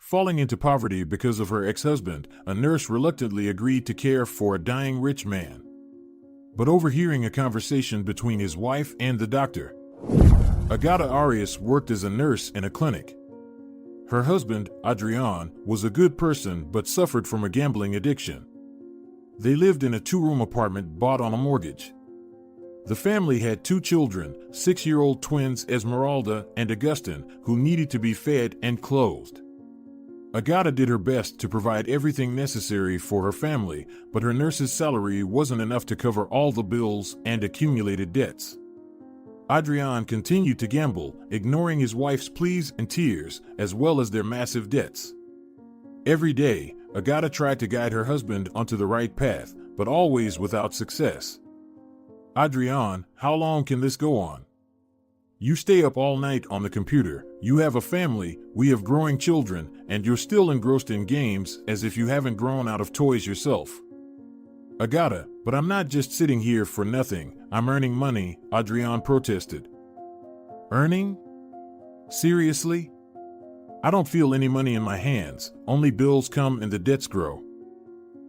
Falling into poverty because of her ex-husband, a nurse reluctantly agreed to care for a dying rich man. But overhearing a conversation between his wife and the doctor, Agata Arias worked as a nurse in a clinic. Her husband, Adrian, was a good person but suffered from a gambling addiction. They lived in a two-room apartment bought on a mortgage. The family had two children, 6-year-old twins Esmeralda and Augustin, who needed to be fed and clothed. Agata did her best to provide everything necessary for her family, but her nurse's salary wasn't enough to cover all the bills and accumulated debts. Adrian continued to gamble, ignoring his wife's pleas and tears, as well as their massive debts. Every day, Agata tried to guide her husband onto the right path, but always without success. "Adrian, how long can this go on? You stay up all night on the computer, you have a family, we have growing children, and you're still engrossed in games as if you haven't grown out of toys yourself." "Agata, but I'm not just sitting here for nothing, I'm earning money," Adrian protested. "Earning? Seriously? I don't feel any money in my hands, only bills come and the debts grow.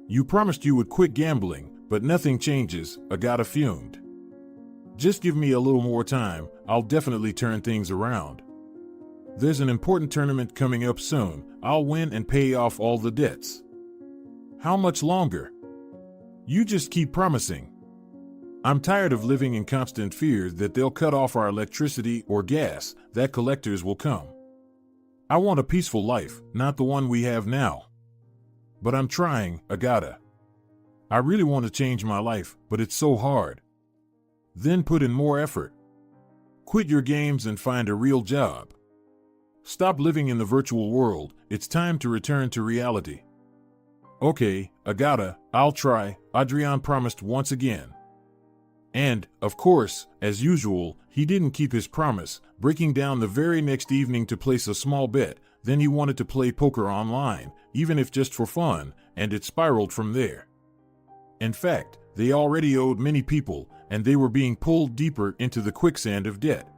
You promised you would quit gambling, but nothing changes," Agata fumed. "Just give me a little more time, I'll definitely turn things around. There's an important tournament coming up soon, I'll win and pay off all the debts." "How much longer? You just keep promising. I'm tired of living in constant fear that they'll cut off our electricity or gas, that collectors will come. I want a peaceful life, not the one we have now. But I'm trying, Agata. I really want to change my life, but it's so hard." "Then put in more effort. Quit your games and find a real job. Stop living in the virtual world, it's time to return to reality." "Okay, Agata, I'll try," Adrian promised once again. And, of course, as usual, he didn't keep his promise, breaking down the very next evening to place a small bet. Then he wanted to play poker online, even if just for fun, and it spiraled from there. In fact, they already owed many people, and they were being pulled deeper into the quicksand of debt.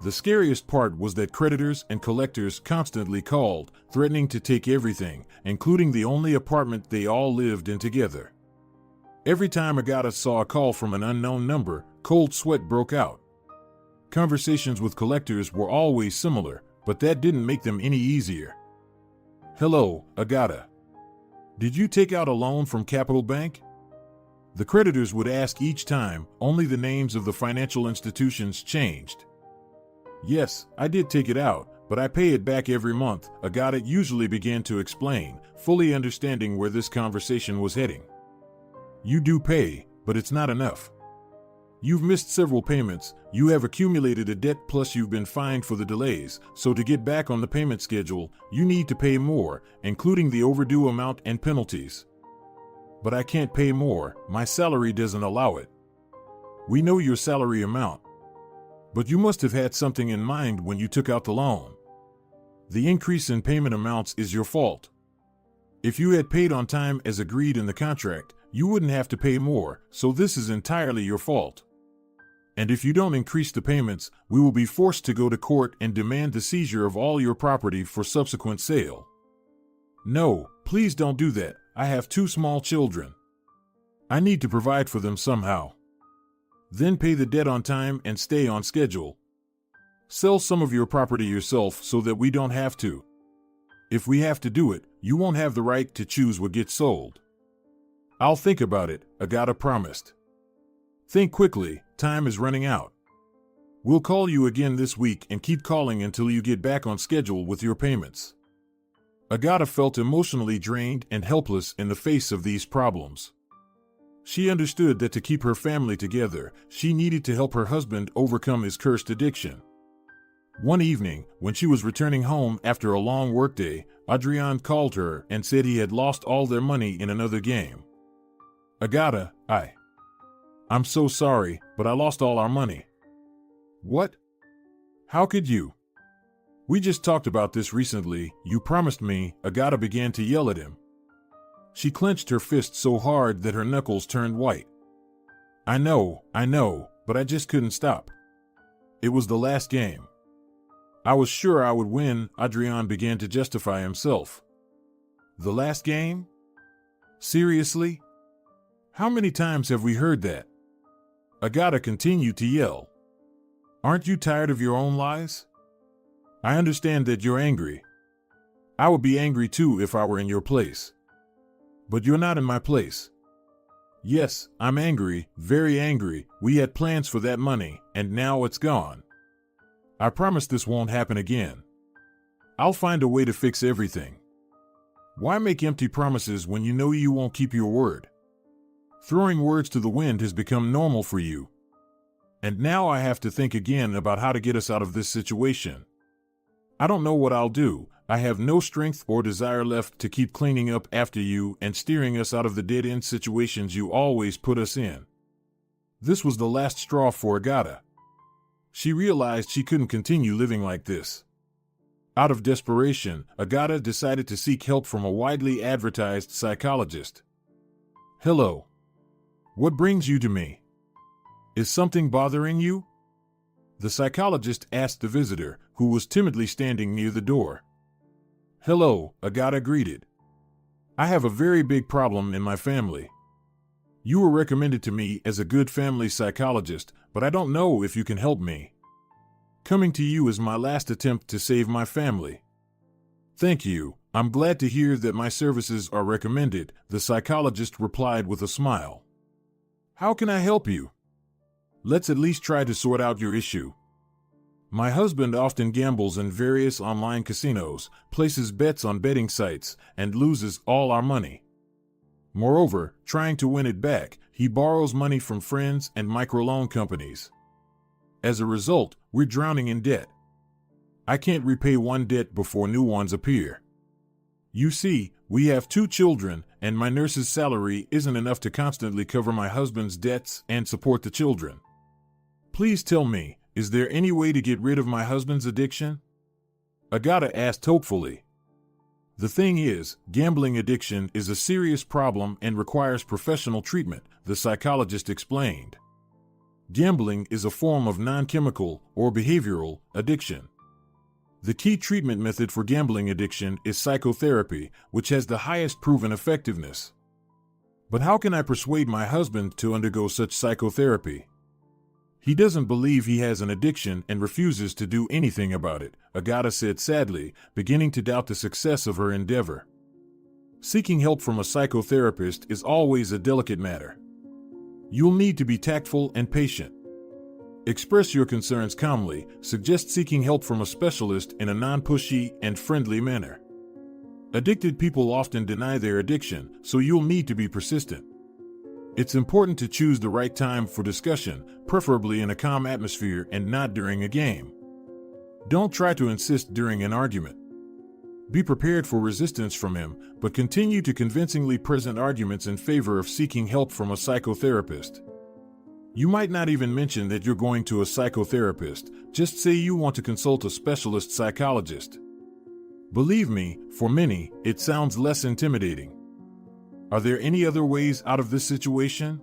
The scariest part was that creditors and collectors constantly called, threatening to take everything, including the only apartment they all lived in together. Every time Agata saw a call from an unknown number, cold sweat broke out. Conversations with collectors were always similar, but that didn't make them any easier. "Hello, Agata. Did you take out a loan from Capital Bank?" The creditors would ask each time, only the names of the financial institutions changed. "Yes, I did take it out, but I pay it back every month," Agata usually began to explain, fully understanding where this conversation was heading. "You do pay, but it's not enough. You've missed several payments, you have accumulated a debt, plus you've been fined for the delays, so to get back on the payment schedule, you need to pay more, including the overdue amount and penalties." "But I can't pay more, my salary doesn't allow it." "We know your salary amount. But you must have had something in mind when you took out the loan. The increase in payment amounts is your fault. If you had paid on time as agreed in the contract, you wouldn't have to pay more, so this is entirely your fault. And if you don't increase the payments, we will be forced to go to court and demand the seizure of all your property for subsequent sale." "No, please don't do that, I have 2 small children. I need to provide for them somehow." "Then pay the debt on time and stay on schedule. Sell some of your property yourself so that we don't have to. If we have to do it, you won't have the right to choose what gets sold." "I'll think about it," Agata promised. "Think quickly, time is running out. We'll call you again this week and keep calling until you get back on schedule with your payments." Agata felt emotionally drained and helpless in the face of these problems. She understood that to keep her family together, she needed to help her husband overcome his cursed addiction. One evening, when she was returning home after a long workday, Adrian called her and said he had lost all their money in another game. "Agata, I'm so sorry, but I lost all our money." "What? How could you? We just talked about this recently, you promised me," Agata began to yell at him. She clenched her fist so hard that her knuckles turned white. I know, but I just couldn't stop. It was the last game." I was sure I would win, Adrian began to justify himself. The last game? Seriously? How many times have we heard that? Agata continued to yell. Aren't you tired of your own lies? I understand that you're angry. I would be angry too if I were in your place. But you're not in my place. Yes, I'm angry, very angry. We had plans for that money, and now it's gone. I promise this won't happen again. I'll find a way to fix everything. Why make empty promises when you know you won't keep your word? Throwing words to the wind has become normal for you. And now I have to think again about how to get us out of this situation. I don't know what I'll do. I have no strength or desire left to keep cleaning up after you and steering us out of the dead-end situations you always put us in. This was the last straw for Agata. She realized she couldn't continue living like this. Out of desperation, Agata decided to seek help from a widely advertised psychologist. Hello. What brings you to me? Is something bothering you? The psychologist asked the visitor, who was timidly standing near the door. Hello, Agata greeted. I have a very big problem in my family. You were recommended to me as a good family psychologist, but I don't know if you can help me. Coming to you is my last attempt to save my family. Thank you. I'm glad to hear that my services are recommended, the psychologist replied with a smile. How can I help you? Let's at least try to sort out your issue. My husband often gambles in various online casinos, places bets on betting sites, and loses all our money. Moreover, trying to win it back, he borrows money from friends and microloan companies. As a result, we're drowning in debt. I can't repay one debt before new ones appear. You see, we have 2 children, and my nurse's salary isn't enough to constantly cover my husband's debts and support the children. Please tell me, is there any way to get rid of my husband's addiction? Agata asked hopefully. The thing is, gambling addiction is a serious problem and requires professional treatment, the psychologist explained. Gambling is a form of non-chemical or behavioral addiction. The key treatment method for gambling addiction is psychotherapy, which has the highest proven effectiveness. But how can I persuade my husband to undergo such psychotherapy? He doesn't believe he has an addiction and refuses to do anything about it, Agata said sadly, beginning to doubt the success of her endeavor. Seeking help from a psychotherapist is always a delicate matter. You'll need to be tactful and patient. Express your concerns calmly, suggest seeking help from a specialist in a non-pushy and friendly manner. Addicted people often deny their addiction, so you'll need to be persistent. It's important to choose the right time for discussion, preferably in a calm atmosphere and not during a game. Don't try to insist during an argument. Be prepared for resistance from him, but continue to convincingly present arguments in favor of seeking help from a psychotherapist. You might not even mention that you're going to a psychotherapist, just say you want to consult a specialist psychologist. Believe me, for many, it sounds less intimidating. Are there any other ways out of this situation?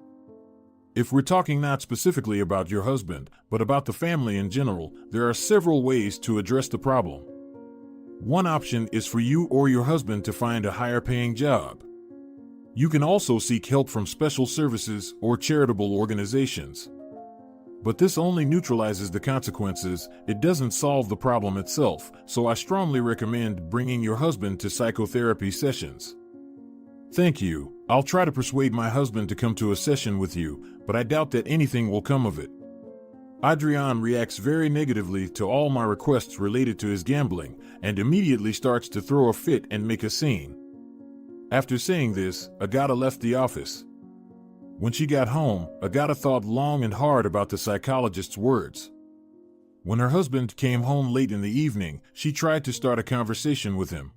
If we're talking not specifically about your husband, but about the family in general, there are several ways to address the problem. One option is for you or your husband to find a higher-paying job. You can also seek help from special services or charitable organizations. But this only neutralizes the consequences, it doesn't solve the problem itself, so I strongly recommend bringing your husband to psychotherapy sessions. Thank you. I'll try to persuade my husband to come to a session with you, but I doubt that anything will come of it. Adrian reacts very negatively to all my requests related to his gambling, and immediately starts to throw a fit and make a scene. After saying this, Agata left the office. When she got home, Agata thought long and hard about the psychologist's words. When her husband came home late in the evening, she tried to start a conversation with him.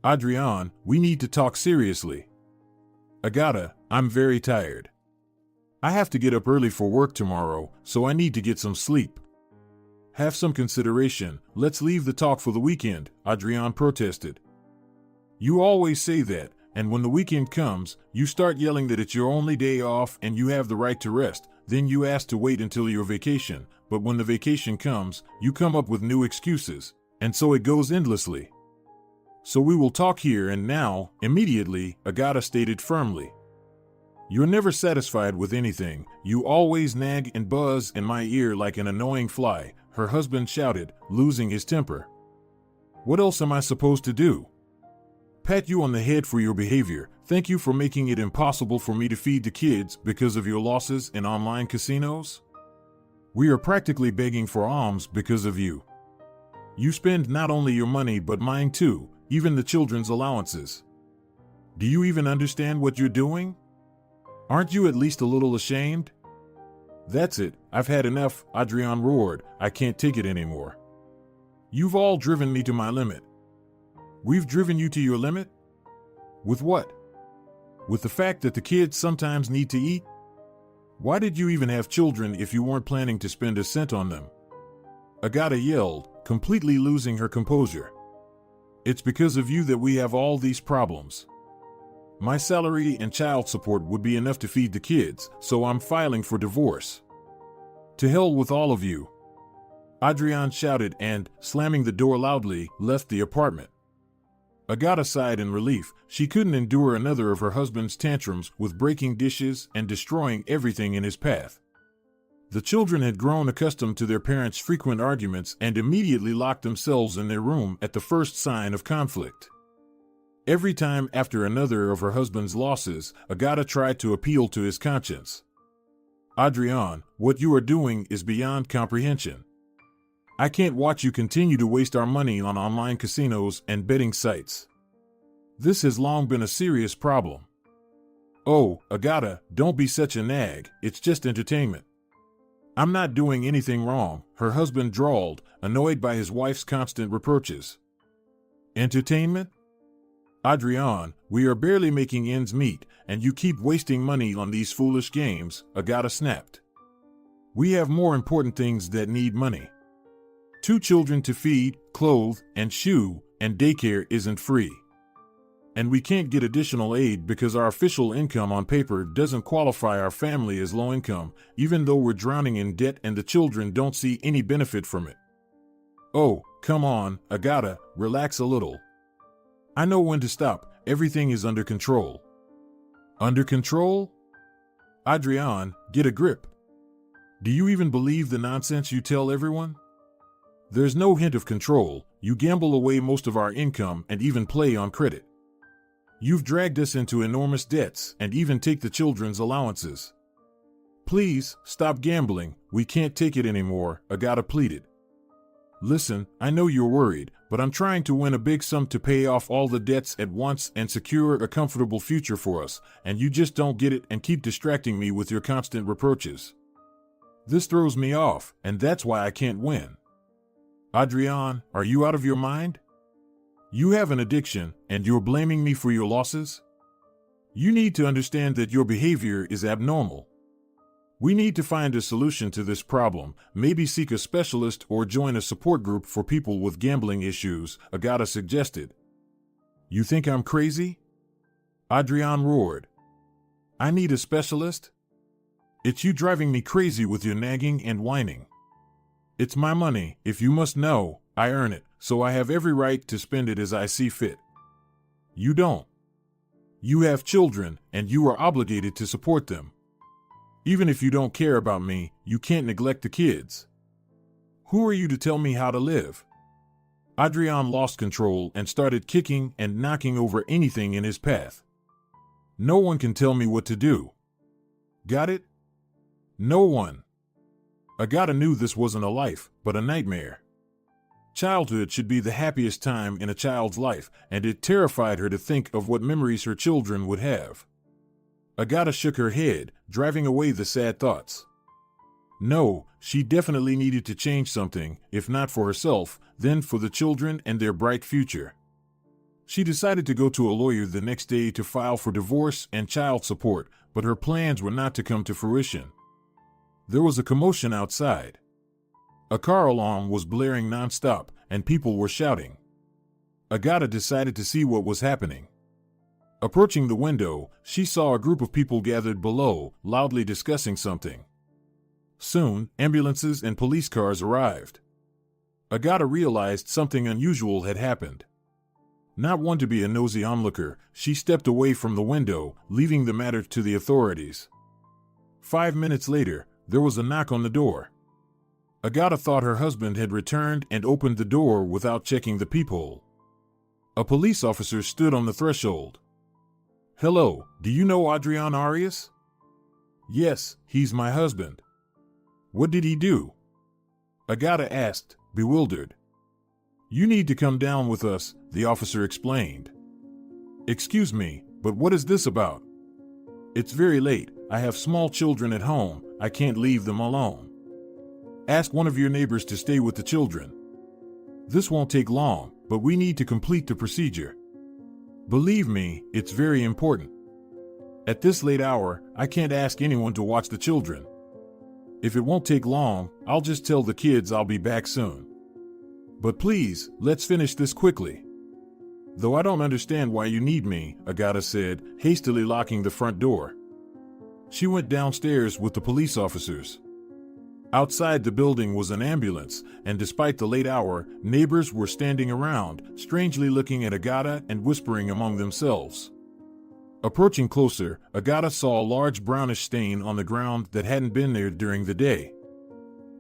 Adrian, we need to talk seriously. Agata, I'm very tired. I have to get up early for work tomorrow, so I need to get some sleep. Have some consideration, let's leave the talk for the weekend, Adrian protested. You always say that, and when the weekend comes, you start yelling that it's your only day off and you have the right to rest, then you ask to wait until your vacation, but when the vacation comes, you come up with new excuses, and so it goes endlessly. So we will talk here and now, immediately, Agata stated firmly. You're never satisfied with anything, you always nag and buzz in my ear like an annoying fly, her husband shouted, losing his temper. What else am I supposed to do? Pat you on the head for your behavior, thank you for making it impossible for me to feed the kids because of your losses in online casinos? We are practically begging for alms because of you. You spend not only your money but mine too, even the children's allowances. Do you even understand what you're doing? Aren't you at least a little ashamed? That's it, I've had enough, Adrian roared, I can't take it anymore. You've all driven me to my limit. We've driven you to your limit? With what? With the fact that the kids sometimes need to eat? Why did you even have children if you weren't planning to spend a cent on them? Agata yelled, completely losing her composure. It's because of you that we have all these problems. My salary and child support would be enough to feed the kids, so I'm filing for divorce. To hell with all of you. Adrian shouted and, slamming the door loudly, left the apartment. Agata sighed in relief. She couldn't endure another of her husband's tantrums with breaking dishes and destroying everything in his path. The children had grown accustomed to their parents' frequent arguments and immediately locked themselves in their room at the first sign of conflict. Every time after another of her husband's losses, Agata tried to appeal to his conscience. Adrian, what you are doing is beyond comprehension. I can't watch you continue to waste our money on online casinos and betting sites. This has long been a serious problem. Oh, Agata, don't be such a nag, it's just entertainment. I'm not doing anything wrong, her husband drawled, annoyed by his wife's constant reproaches. Entertainment? Adrian, we are barely making ends meet, and you keep wasting money on these foolish games, Agata snapped. We have more important things that need money. 2 children to feed, clothe, and shoe, and daycare isn't free. And we can't get additional aid because our official income on paper doesn't qualify our family as low income, even though we're drowning in debt and the children don't see any benefit from it. Oh, come on, Agata, relax a little. I know when to stop, everything is under control. Under control? Adrian, get a grip. Do you even believe the nonsense you tell everyone? There's no hint of control, you gamble away most of our income and even play on credit. You've dragged us into enormous debts and even take the children's allowances. Please, stop gambling, we can't take it anymore, Agata pleaded. Listen, I know you're worried, but I'm trying to win a big sum to pay off all the debts at once and secure a comfortable future for us, and you just don't get it and keep distracting me with your constant reproaches. This throws me off, and that's why I can't win. Adrian, are you out of your mind? You have an addiction, and you're blaming me for your losses? You need to understand that your behavior is abnormal. We need to find a solution to this problem, maybe seek a specialist or join a support group for people with gambling issues, Agata suggested. You think I'm crazy? Adrian roared. I need a specialist? It's you driving me crazy with your nagging and whining. It's my money, if you must know, I earn it, so I have every right to spend it as I see fit. You don't. You have children, and you are obligated to support them. Even if you don't care about me, you can't neglect the kids. Who are you to tell me how to live? Adrian lost control and started kicking and knocking over anything in his path. No one can tell me what to do. Got it? No one. Agata knew this wasn't a life, but a nightmare. Childhood should be the happiest time in a child's life, and it terrified her to think of what memories her children would have. Agata shook her head, driving away the sad thoughts. No, she definitely needed to change something, if not for herself, then for the children and their bright future. She decided to go to a lawyer the next day to file for divorce and child support, but her plans were not to come to fruition. There was a commotion outside. A car alarm was blaring nonstop, and people were shouting. Agata decided to see what was happening. Approaching the window, she saw a group of people gathered below, loudly discussing something. Soon, ambulances and police cars arrived. Agata realized something unusual had happened. Not one to be a nosy onlooker, she stepped away from the window, leaving the matter to the authorities. 5 minutes later, there was a knock on the door. Agata thought her husband had returned and opened the door without checking the peephole. A police officer stood on the threshold. "Hello, do you know Adrian Arias?" "Yes, he's my husband." "What did he do?" Agata asked, bewildered. "You need to come down with us," the officer explained. "Excuse me, but what is this about?" "It's very late. I have small children at home. I can't leave them alone." "Ask one of your neighbors to stay with the children." "This won't take long, but we need to complete the procedure." "Believe me, it's very important. At this late hour, I can't ask anyone to watch the children. If it won't take long, I'll just tell the kids I'll be back soon. But please, let's finish this quickly." "Though I don't understand why you need me," Agata said, hastily locking the front door. She went downstairs with the police officers. Outside the building was an ambulance, and despite the late hour, neighbors were standing around, strangely looking at Agata and whispering among themselves. Approaching closer, Agata saw a large brownish stain on the ground that hadn't been there during the day.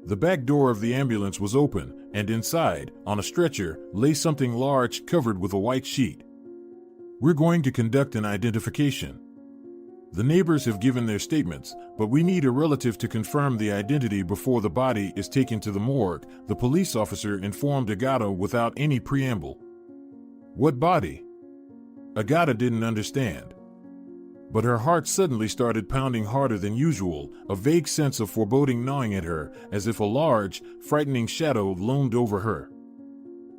The back door of the ambulance was open, and inside, on a stretcher, lay something large covered with a white sheet. "We're going to conduct an identification. The neighbors have given their statements, but we need a relative to confirm the identity before the body is taken to the morgue," the police officer informed Agata without any preamble. "What body?" Agata didn't understand. But her heart suddenly started pounding harder than usual, a vague sense of foreboding gnawing at her, as if a large, frightening shadow loomed over her.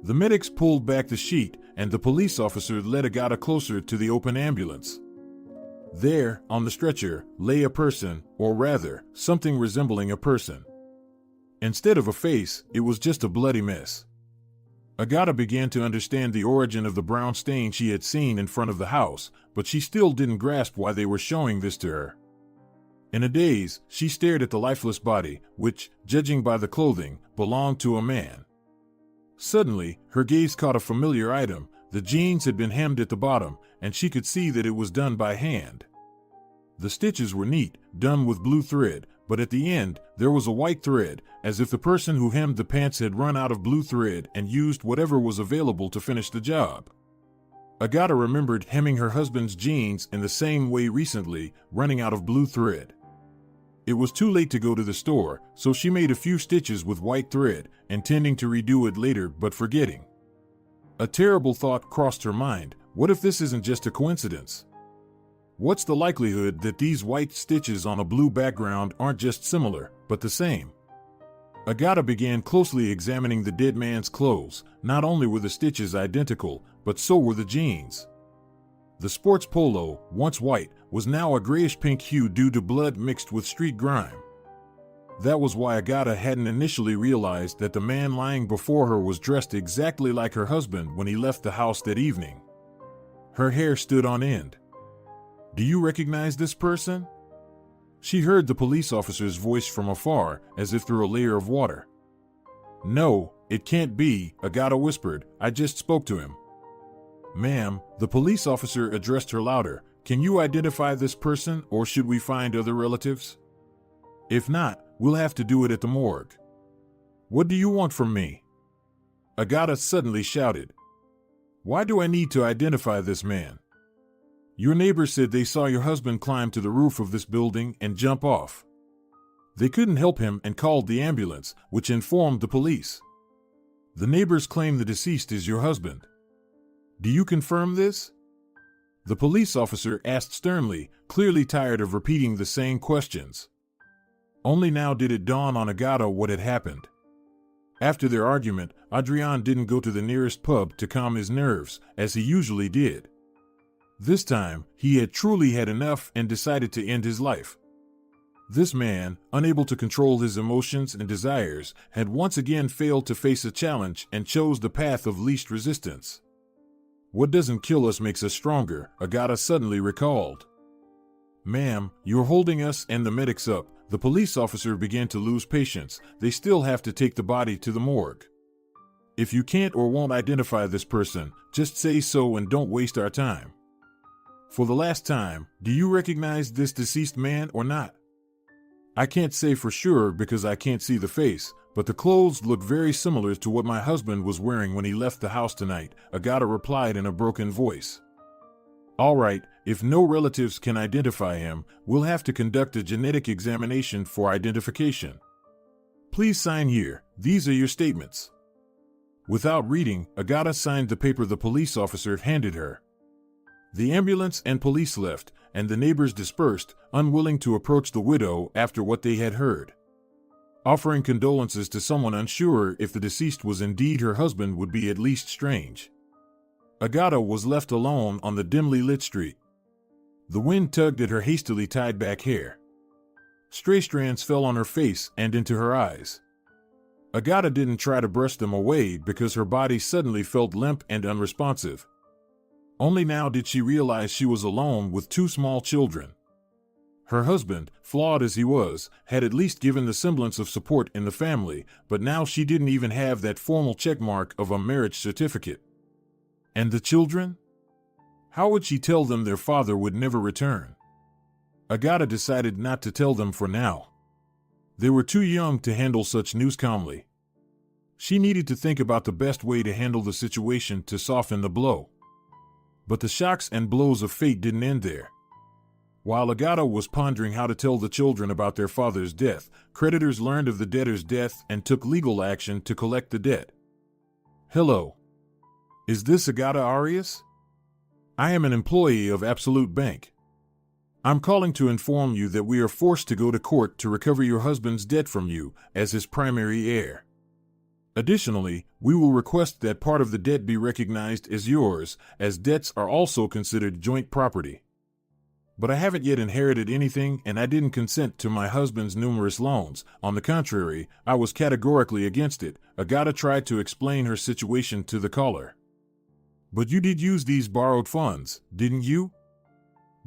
The medics pulled back the sheet, and the police officer led Agata closer to the open ambulance. There, on the stretcher, lay a person, or rather, something resembling a person. Instead of a face, it was just a bloody mess. Agata began to understand the origin of the brown stain she had seen in front of the house, but she still didn't grasp why they were showing this to her. In a daze, she stared at the lifeless body, which, judging by the clothing, belonged to a man. Suddenly, her gaze caught a familiar item. The jeans had been hemmed at the bottom, and she could see that it was done by hand. The stitches were neat, done with blue thread, but at the end, there was a white thread, as if the person who hemmed the pants had run out of blue thread and used whatever was available to finish the job. Agata remembered hemming her husband's jeans in the same way recently, running out of blue thread. It was too late to go to the store, so she made a few stitches with white thread, intending to redo it later but forgetting. A terrible thought crossed her mind. What if this isn't just a coincidence? What's the likelihood that these white stitches on a blue background aren't just similar, but the same? Agata began closely examining the dead man's clothes. Not only were the stitches identical, but so were the jeans. The sports polo, once white, was now a grayish-pink hue due to blood mixed with street grime. That was why Agata hadn't initially realized that the man lying before her was dressed exactly like her husband when he left the house that evening. Her hair stood on end. "Do you recognize this person?" She heard the police officer's voice from afar, as if through a layer of water. "No, it can't be," Agata whispered. "I just spoke to him." "Ma'am," the police officer addressed her louder, "can you identify this person, or should we find other relatives? If not, we'll have to do it at the morgue." "What do you want from me?" Agata suddenly shouted. "Why do I need to identify this man? Your neighbor said they saw your husband climb to the roof of this building and jump off. They couldn't help him and called the ambulance, which informed the police. The neighbors claim the deceased is your husband. Do you confirm this?" The police officer asked sternly, clearly tired of repeating the same questions. Only now did it dawn on Agata what had happened. After their argument, Adrian didn't go to the nearest pub to calm his nerves, as he usually did. This time, he had truly had enough and decided to end his life. This man, unable to control his emotions and desires, had once again failed to face a challenge and chose the path of least resistance. "What doesn't kill us makes us stronger," Agata suddenly recalled. "Ma'am, you're holding us and the medics up," The police officer began to lose patience. They still have to take the body to the morgue. If you can't or won't identify this person, just say so and don't waste our time. For the last time, do you recognize this deceased man or not? I can't say for sure because I can't see the face, but the clothes look very similar to what my husband was wearing when he left the house tonight, Agata replied in a broken voice. All right, if no relatives can identify him, we'll have to conduct a genetic examination for identification. Please sign here. These are your statements. Without reading, Agata signed the paper the police officer handed her. The ambulance and police left, and the neighbors dispersed, unwilling to approach the widow after what they had heard. Offering condolences to someone unsure if the deceased was indeed her husband would be at least strange. Agata was left alone on the dimly lit street. The wind tugged at her hastily tied back hair. Stray strands fell on her face and into her eyes. Agata didn't try to brush them away because her body suddenly felt limp and unresponsive. Only now did she realize she was alone with two small children. Her husband, flawed as he was, had at least given the semblance of support in the family, but now she didn't even have that formal checkmark of a marriage certificate. And the children? How would she tell them their father would never return? Agata decided not to tell them for now. They were too young to handle such news calmly. She needed to think about the best way to handle the situation to soften the blow. But the shocks and blows of fate didn't end there. While Agata was pondering how to tell the children about their father's death, creditors learned of the debtor's death and took legal action to collect the debt. Hello. Is this Agata Arias? I am an employee of Absolute Bank. I'm calling to inform you that we are forced to go to court to recover your husband's debt from you as his primary heir. Additionally, we will request that part of the debt be recognized as yours, as debts are also considered joint property. But I haven't yet inherited anything and I didn't consent to my husband's numerous loans. On the contrary, I was categorically against it. Agata tried to explain her situation to the caller. But you did use these borrowed funds, didn't you?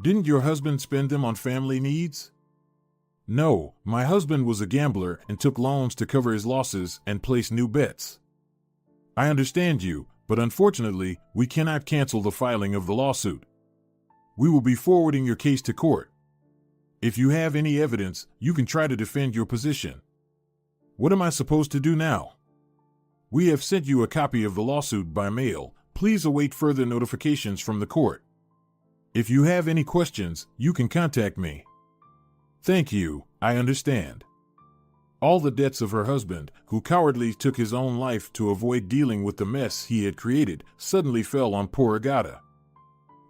Didn't your husband spend them on family needs? No, my husband was a gambler and took loans to cover his losses and place new bets. I understand you, but unfortunately, we cannot cancel the filing of the lawsuit. We will be forwarding your case to court. If you have any evidence, you can try to defend your position. What am I supposed to do now? We have sent you a copy of the lawsuit by mail. Please await further notifications from the court. If you have any questions, you can contact me. Thank you, I understand. All the debts of her husband, who cowardly took his own life to avoid dealing with the mess he had created, suddenly fell on poor Agata.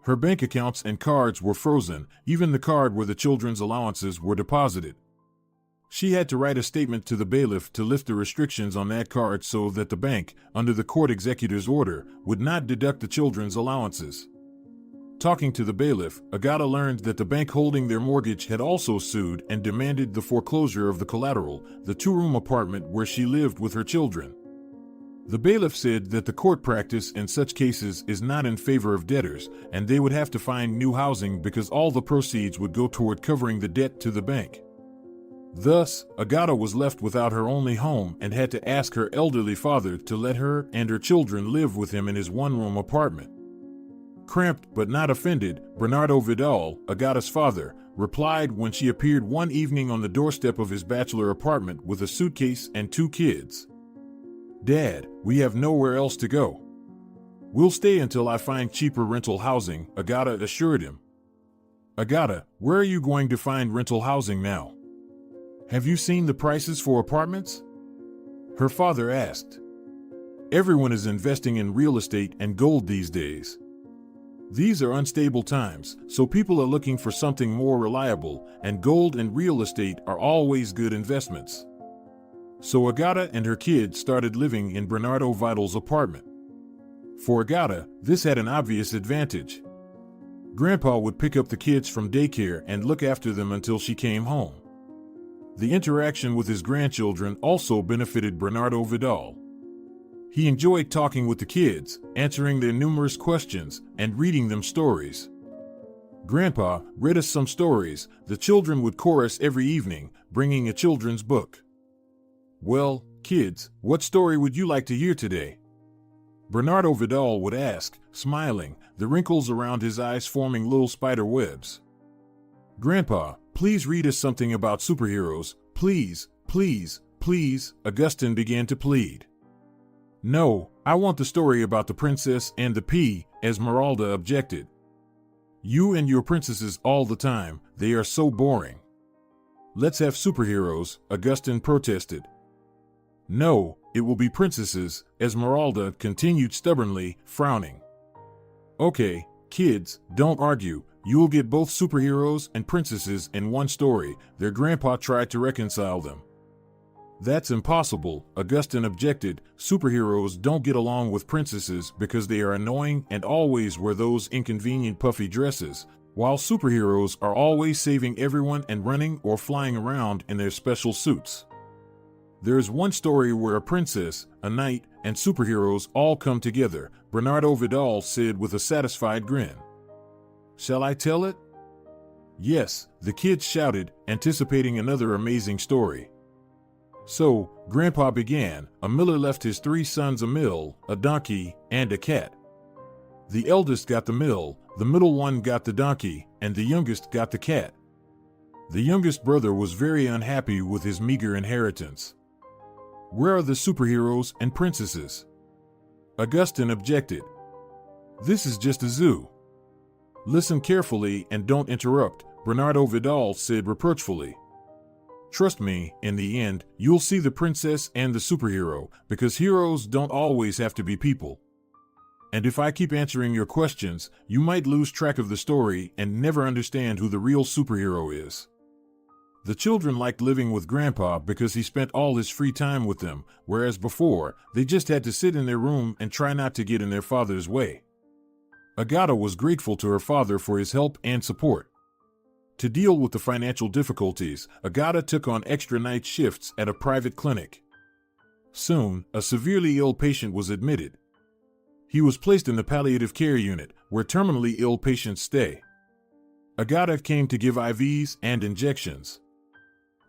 Her bank accounts and cards were frozen, even the card where the children's allowances were deposited. She had to write a statement to the bailiff to lift the restrictions on that card so that the bank, under the court executor's order, would not deduct the children's allowances. Talking to the bailiff, Agata learned that the bank holding their mortgage had also sued and demanded the foreclosure of the collateral, the two-room apartment where she lived with her children. The bailiff said that the court practice in such cases is not in favor of debtors, and they would have to find new housing because all the proceeds would go toward covering the debt to the bank. Thus, Agata was left without her only home and had to ask her elderly father to let her and her children live with him in his one-room apartment. Cramped but not offended, Bernardo Vidal, Agata's father, replied when she appeared one evening on the doorstep of his bachelor apartment with a suitcase and two kids. Dad, we have nowhere else to go. We'll stay until I find cheaper rental housing, Agata assured him. Agata, where are you going to find rental housing now? Have you seen the prices for apartments? Her father asked. Everyone is investing in real estate and gold these days. These are unstable times, so people are looking for something more reliable, and gold and real estate are always good investments. So Agata and her kids started living in Bernardo Vidal's apartment. For Agata, this had an obvious advantage. Grandpa would pick up the kids from daycare and look after them until she came home. The interaction with his grandchildren also benefited Bernardo Vidal. He enjoyed talking with the kids, answering their numerous questions, and reading them stories. Grandpa read us some stories. The children would chorus every evening, bringing a children's book. Well, kids, what story would you like to hear today? Bernardo Vidal would ask, smiling, the wrinkles around his eyes forming little spider webs. Grandpa, please read us something about superheroes. Please, please, please, Augustine began to plead. No, I want the story about the princess and the pea, Esmeralda objected. You and your princesses all the time, they are so boring. Let's have superheroes, Augustine protested. No, it will be princesses, Esmeralda continued stubbornly, frowning. Okay, kids, don't argue. You'll get both superheroes and princesses in one story. Their grandpa tried to reconcile them. That's impossible, Augustine objected. Superheroes don't get along with princesses because they are annoying and always wear those inconvenient puffy dresses, while superheroes are always saving everyone and running or flying around in their special suits. There's one story where a princess, a knight, and superheroes all come together, Bernardo Vidal said with a satisfied grin. Shall I tell it? Yes, the kids shouted, anticipating another amazing story. So, Grandpa began. A miller left his 3 sons a mill, a donkey, and a cat. The eldest got the mill, the middle one got the donkey, and the youngest got the cat. The youngest brother was very unhappy with his meager inheritance. Where are the superheroes and princesses? Augustine objected. This is just a zoo. Listen carefully and don't interrupt, Bernardo Vidal said reproachfully. Trust me, in the end, you'll see the princess and the superhero, because heroes don't always have to be people. And if I keep answering your questions, you might lose track of the story and never understand who the real superhero is. The children liked living with Grandpa because he spent all his free time with them, whereas before, they just had to sit in their room and try not to get in their father's way. Agata was grateful to her father for his help and support. To deal with the financial difficulties, Agata took on extra night shifts at a private clinic. Soon, a severely ill patient was admitted. He was placed in the palliative care unit, where terminally ill patients stay. Agata came to give IVs and injections.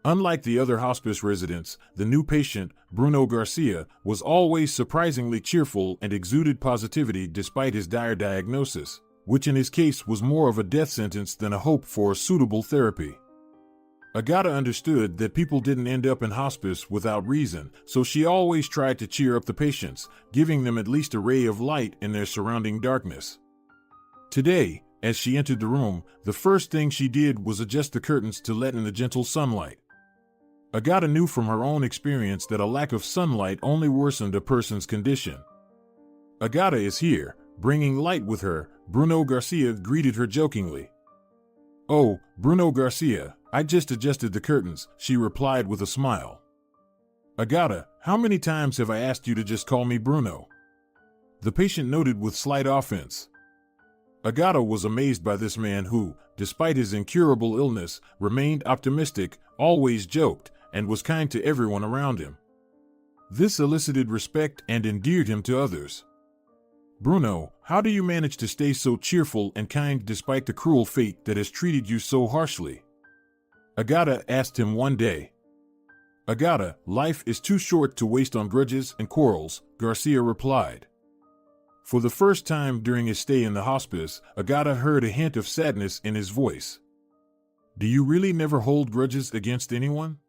Unlike the other hospice residents, the new patient, Bruno Garcia, was always surprisingly cheerful and exuded positivity despite his dire diagnosis, which in his case was more of a death sentence than a hope for a suitable therapy. Agata understood that people didn't end up in hospice without reason, so she always tried to cheer up the patients, giving them at least a ray of light in their surrounding darkness. Today, as she entered the room, the first thing she did was adjust the curtains to let in the gentle sunlight. Agata knew from her own experience that a lack of sunlight only worsened a person's condition. Agata is here, bringing light with her, Bruno Garcia greeted her jokingly. Oh, Bruno Garcia, I just adjusted the curtains, she replied with a smile. Agata, how many times have I asked you to just call me Bruno? The patient noted with slight offense. Agata was amazed by this man who, despite his incurable illness, remained optimistic, always joked, and was kind to everyone around him. This elicited respect and endeared him to others. Bruno, how do you manage to stay so cheerful and kind despite the cruel fate that has treated you so harshly? Agata asked him one day. Agata, life is too short to waste on grudges and quarrels, Garcia replied. For the first time during his stay in the hospice, Agata heard a hint of sadness in his voice. Do you really never hold grudges against anyone?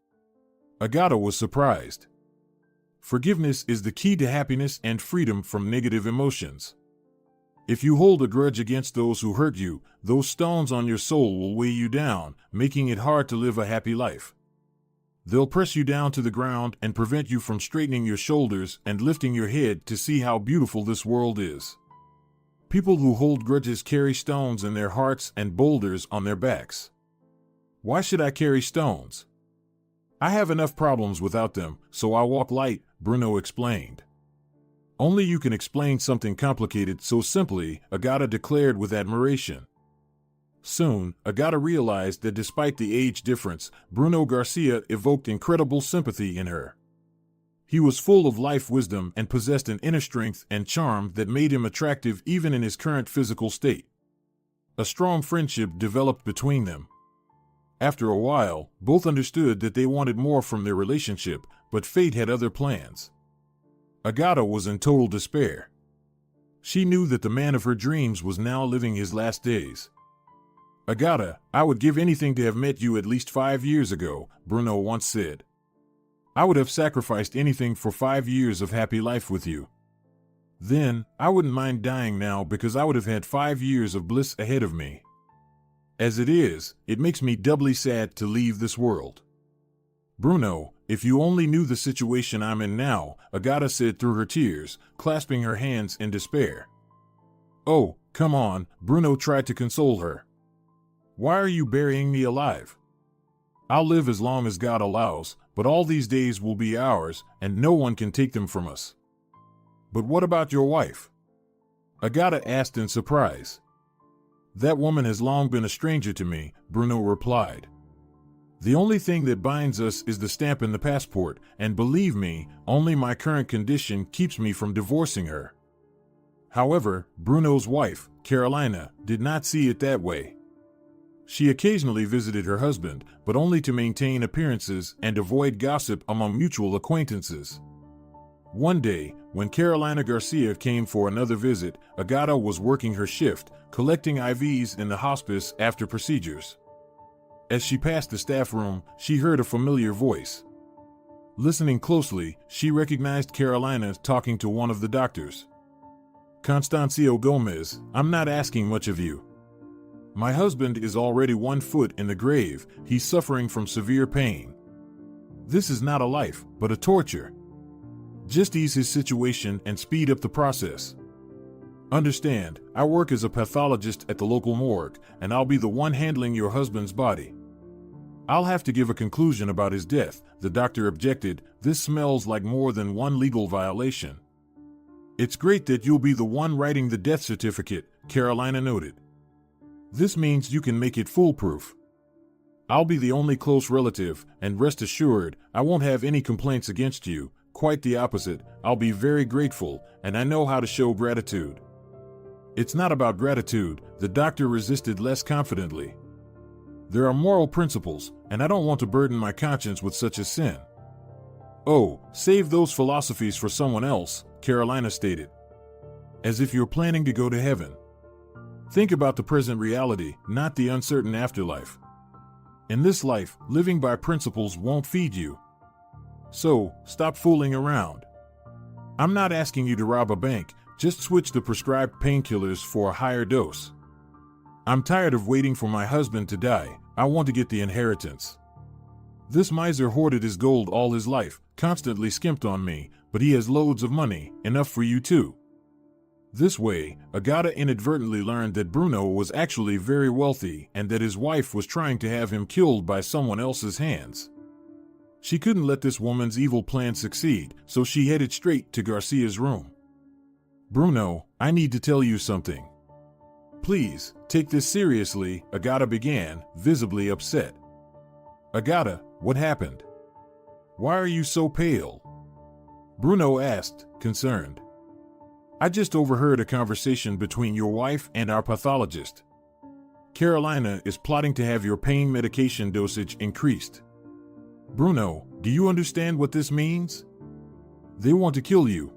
Agata was surprised. Forgiveness is the key to happiness and freedom from negative emotions. If you hold a grudge against those who hurt you, those stones on your soul will weigh you down, making it hard to live a happy life. They'll press you down to the ground and prevent you from straightening your shoulders and lifting your head to see how beautiful this world is. People who hold grudges carry stones in their hearts and boulders on their backs. Why should I carry stones? I have enough problems without them, so I walk light, Bruno explained. Only you can explain something complicated so simply, Agata declared with admiration. Soon, Agata realized that despite the age difference, Bruno Garcia evoked incredible sympathy in her. He was full of life wisdom and possessed an inner strength and charm that made him attractive even in his current physical state. A strong friendship developed between them. After a while, both understood that they wanted more from their relationship, but fate had other plans. Agata was in total despair. She knew that the man of her dreams was now living his last days. "Agata, I would give anything to have met you at least 5 years ago," Bruno once said. "I would have sacrificed anything for 5 years of happy life with you. Then, I wouldn't mind dying now because I would have had 5 years of bliss ahead of me. As it is, it makes me doubly sad to leave this world." "Bruno, if you only knew the situation I'm in now," Agata said through her tears, clasping her hands in despair. "Oh, come on," Bruno tried to console her. "Why are you burying me alive? I'll live as long as God allows, but all these days will be ours, and no one can take them from us." "But what about your wife?" Agata asked in surprise. "That woman has long been a stranger to me," Bruno replied. "The only thing that binds us is the stamp in the passport, and believe me, only my current condition keeps me from divorcing her." However, Bruno's wife, Carolina, did not see it that way. She occasionally visited her husband, but only to maintain appearances and avoid gossip among mutual acquaintances. One day, when Carolina Garcia came for another visit, Agata was working her shift, collecting IVs in the hospice after procedures. As she passed the staff room, she heard a familiar voice. Listening closely, she recognized Carolina talking to one of the doctors. "Constancio Gomez, I'm not asking much of you. My husband is already 1 foot in the grave. He's suffering from severe pain. This is not a life, but a torture. Just ease his situation and speed up the process. Understand, I work as a pathologist at the local morgue, and I'll be the one handling your husband's body." "I'll have to give a conclusion about his death," the doctor objected. "This smells like more than one legal violation." "It's great that you'll be the one writing the death certificate," Carolina noted. "This means you can make it foolproof. I'll be the only close relative, and rest assured, I won't have any complaints against you. Quite the opposite, I'll be very grateful, and I know how to show gratitude." "It's not about gratitude," the doctor resisted less confidently. "There are moral principles, and I don't want to burden my conscience with such a sin." "Oh, save those philosophies for someone else," Carolina stated. "As if you're planning to go to heaven. Think about the present reality, not the uncertain afterlife. In this life, living by principles won't feed you. So, stop fooling around. I'm not asking you to rob a bank, just switch the prescribed painkillers for a higher dose. I'm tired of waiting for my husband to die. I want to get the inheritance. This miser hoarded his gold all his life, constantly skimped on me, but he has loads of money, enough for you too." This way, Agata inadvertently learned that Bruno was actually very wealthy and that his wife was trying to have him killed by someone else's hands. She couldn't let this woman's evil plan succeed, so she headed straight to Garcia's room. "Bruno, I need to tell you something." "Please, take this seriously," Agata began, visibly upset. "Agata, what happened? Why are you so pale?" Bruno asked, concerned. "I just overheard a conversation between your wife and our pathologist. Carolina is plotting to have your pain medication dosage increased. Bruno, do you understand what this means? They want to kill you."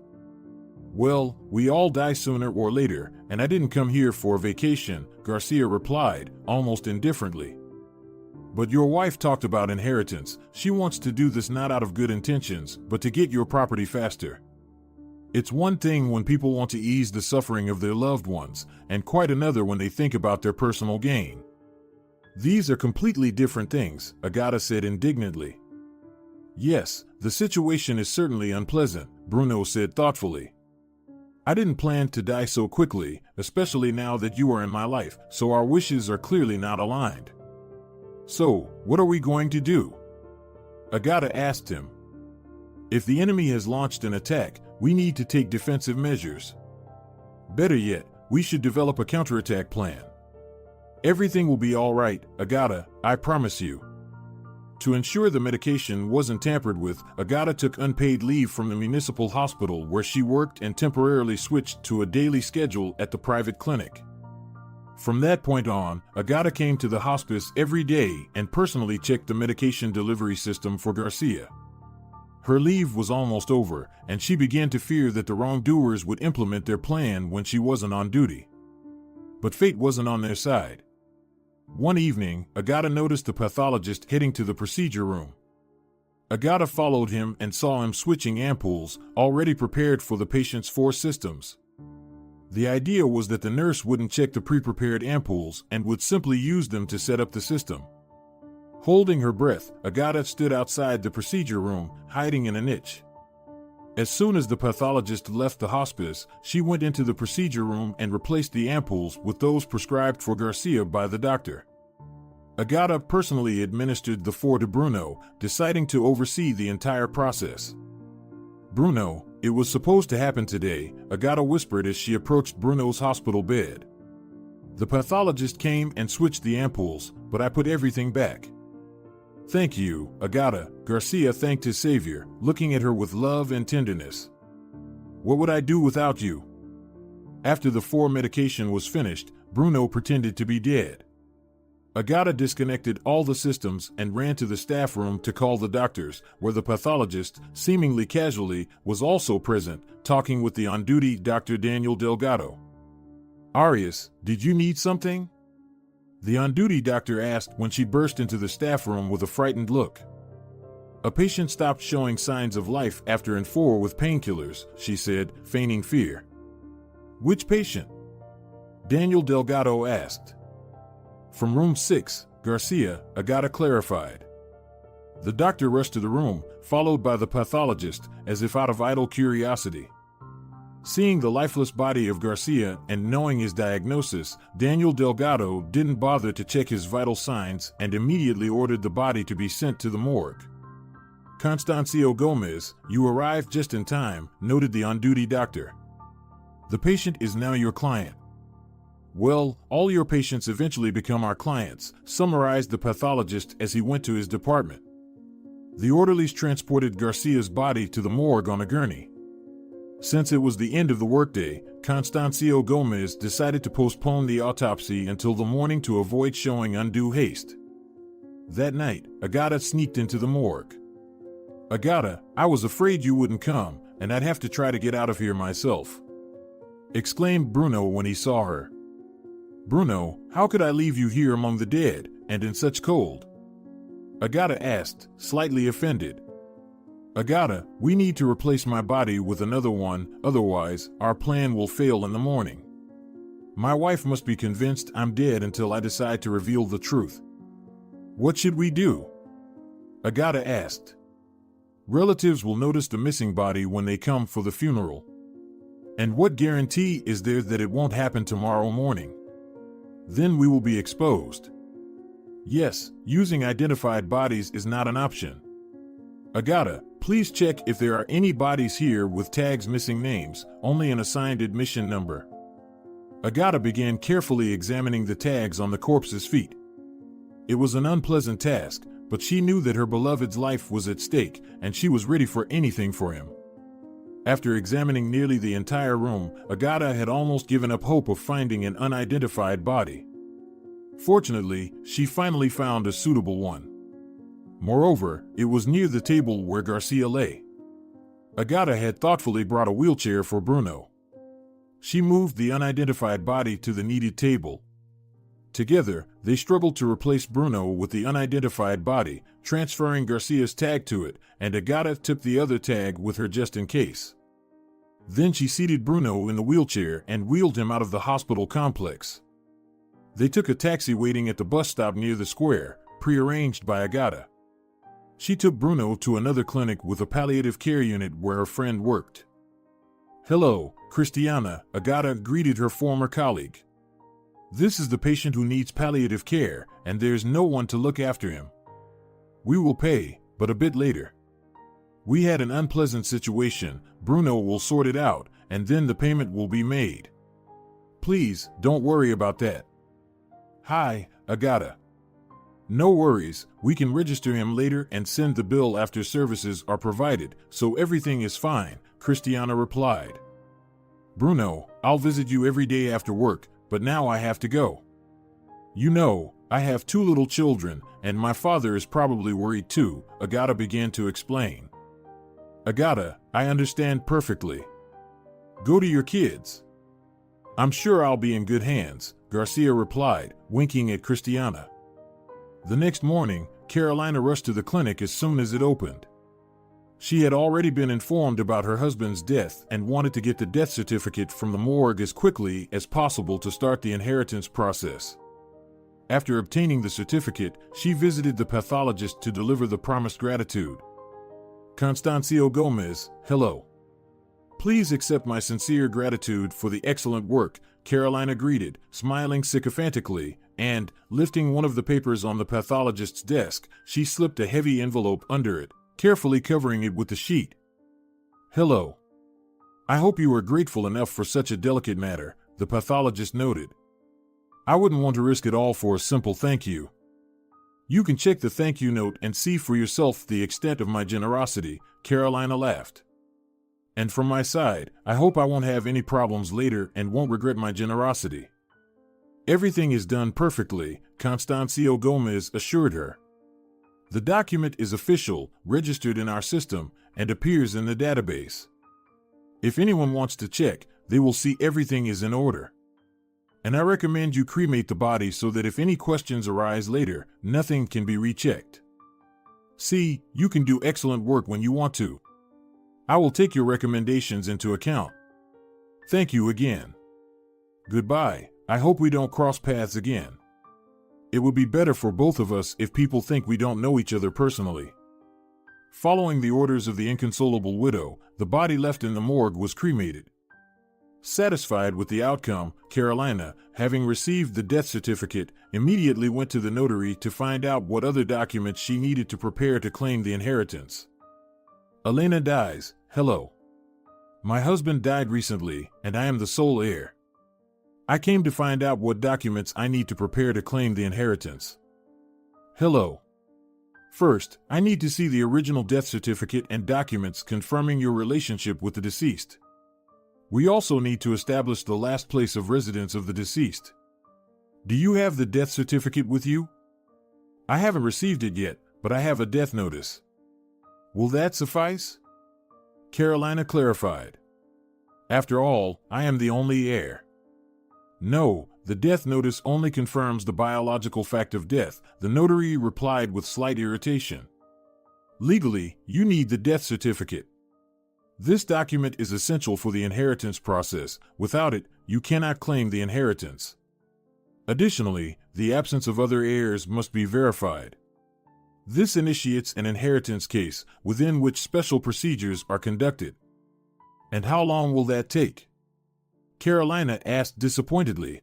"Well, we all die sooner or later, and I didn't come here for a vacation," Garcia replied, almost indifferently. "But your wife talked about inheritance. She wants to do this not out of good intentions, but to get your property faster. It's one thing when people want to ease the suffering of their loved ones, and quite another when they think about their personal gain. These are completely different things," Agata said indignantly. "Yes, the situation is certainly unpleasant," Bruno said thoughtfully. "I didn't plan to die so quickly, especially now that you are in my life, so our wishes are clearly not aligned." "So, what are we going to do?" Agata asked him. "If the enemy has launched an attack, we need to take defensive measures. Better yet, we should develop a counterattack plan. Everything will be all right, Agata, I promise you." To ensure the medication wasn't tampered with, Agata took unpaid leave from the municipal hospital where she worked and temporarily switched to a daily schedule at the private clinic. From that point on, Agata came to the hospice every day and personally checked the medication delivery system for Garcia. Her leave was almost over, and she began to fear that the wrongdoers would implement their plan when she wasn't on duty. But fate wasn't on their side. One evening, Agata noticed the pathologist heading to the procedure room. Agata followed him and saw him switching ampoules, already prepared for the patient's 4 systems. The idea was that the nurse wouldn't check the pre-prepared ampoules and would simply use them to set up the system. Holding her breath, Agata stood outside the procedure room, hiding in a niche. As soon as the pathologist left the hospice, she went into the procedure room and replaced the ampoules with those prescribed for Garcia by the doctor. Agata personally administered the 4 to Bruno, deciding to oversee the entire process. "Bruno, it was supposed to happen today," Agata whispered as she approached Bruno's hospital bed. "The pathologist came and switched the ampoules, but I put everything back." "Thank you, Agata," Garcia thanked his savior, looking at her with love and tenderness. "What would I do without you?" After the 4 medication was finished, Bruno pretended to be dead. Agata disconnected all the systems and ran to the staff room to call the doctors, where the pathologist, seemingly casually, was also present, talking with the on-duty Dr. Daniel Delgado. "Arias, did you need something?" the on-duty doctor asked when she burst into the staff room with a frightened look. "A patient stopped showing signs of life after N4 with painkillers," she said, feigning fear. "Which patient?" Daniel Delgado asked. "From room 6, Garcia," Agata clarified. The doctor rushed to the room, followed by the pathologist, as if out of idle curiosity. Seeing the lifeless body of Garcia and knowing his diagnosis, Daniel Delgado didn't bother to check his vital signs and immediately ordered the body to be sent to the morgue. "Constancio Gomez, you arrived just in time," noted the on-duty doctor. "The patient is now your client." "Well, all your patients eventually become our clients," summarized the pathologist as he went to his department. The orderlies transported Garcia's body to the morgue on a gurney. Since it was the end of the workday, Constancio Gomez decided to postpone the autopsy until the morning to avoid showing undue haste. That night, Agata sneaked into the morgue. "Agata, I was afraid you wouldn't come, and I'd have to try to get out of here myself," exclaimed Bruno when he saw her. "Bruno, how could I leave you here among the dead, and in such cold?" Agata asked, slightly offended. "Agata, we need to replace my body with another one, otherwise, our plan will fail in the morning. My wife must be convinced I'm dead until I decide to reveal the truth." "What should we do?" Agata asked. "Relatives will notice the missing body when they come for the funeral. And what guarantee is there that it won't happen tomorrow morning? Then we will be exposed. Yes, using identified bodies is not an option. Agata, please check if there are any bodies here with tags missing names, only an assigned admission number." Agata began carefully examining the tags on the corpse's feet. It was an unpleasant task, but she knew that her beloved's life was at stake, and she was ready for anything for him. After examining nearly the entire room, Agata had almost given up hope of finding an unidentified body. Fortunately, she finally found a suitable one. Moreover, it was near the table where Garcia lay. Agata had thoughtfully brought a wheelchair for Bruno. She moved the unidentified body to the needed table. Together, they struggled to replace Bruno with the unidentified body, transferring Garcia's tag to it, and Agata took the other tag with her just in case. Then she seated Bruno in the wheelchair and wheeled him out of the hospital complex. They took a taxi waiting at the bus stop near the square, prearranged by Agata. She took Bruno to another clinic with a palliative care unit where her friend worked. "Hello, Christiana," Agata greeted her former colleague. "This is the patient who needs palliative care, and there's no one to look after him. We will pay, but a bit later. We had an unpleasant situation, Bruno will sort it out, and then the payment will be made. Please, don't worry about that." "Hi, Agata." "No worries, we can register him later and send the bill after services are provided, so everything is fine," Christiana replied. "Bruno, I'll visit you every day after work, but now I have to go." You know, I have 2 little children, and my father is probably worried too, Agata began to explain. Agata, I understand perfectly. Go to your kids. I'm sure I'll be in good hands, Garcia replied, winking at Christiana. The next morning, Carolina rushed to the clinic as soon as it opened. She had already been informed about her husband's death and wanted to get the death certificate from the morgue as quickly as possible to start the inheritance process. After obtaining the certificate, she visited the pathologist to deliver the promised gratitude. Constancio Gomez, hello. Please accept my sincere gratitude for the excellent work, Carolina greeted, smiling sycophantically, and, lifting one of the papers on the pathologist's desk, she slipped a heavy envelope under it, carefully covering it with the sheet. Hello. I hope you are grateful enough for such a delicate matter, the pathologist noted. I wouldn't want to risk it all for a simple thank you. You can check the thank you note and see for yourself the extent of my generosity, Carolina laughed. And from my side, I hope I won't have any problems later and won't regret my generosity. Everything is done perfectly, Constancio Gomez assured her. The document is official, registered in our system, and appears in the database. If anyone wants to check, they will see everything is in order. And I recommend you cremate the body so that if any questions arise later, nothing can be rechecked. See, you can do excellent work when you want to. I will take your recommendations into account. Thank you again. Goodbye. I hope we don't cross paths again. It would be better for both of us if people think we don't know each other personally. Following the orders of the inconsolable widow, the body left in the morgue was cremated. Satisfied with the outcome, Carolina, having received the death certificate, immediately went to the notary to find out what other documents she needed to prepare to claim the inheritance. Elena dies. Hello. My husband died recently, and I am the sole heir. I came to find out what documents I need to prepare to claim the inheritance. Hello. First, I need to see the original death certificate and documents confirming your relationship with the deceased. We also need to establish the last place of residence of the deceased. Do you have the death certificate with you? I haven't received it yet, but I have a death notice. Will that suffice? Carolina clarified. After all, I am the only heir. No, the death notice only confirms the biological fact of death, the notary replied with slight irritation. Legally, you need the death certificate. This document is essential for the inheritance process. Without it, you cannot claim the inheritance. Additionally, the absence of other heirs must be verified. This initiates an inheritance case, within which special procedures are conducted. And how long will that take? Carolina asked disappointedly.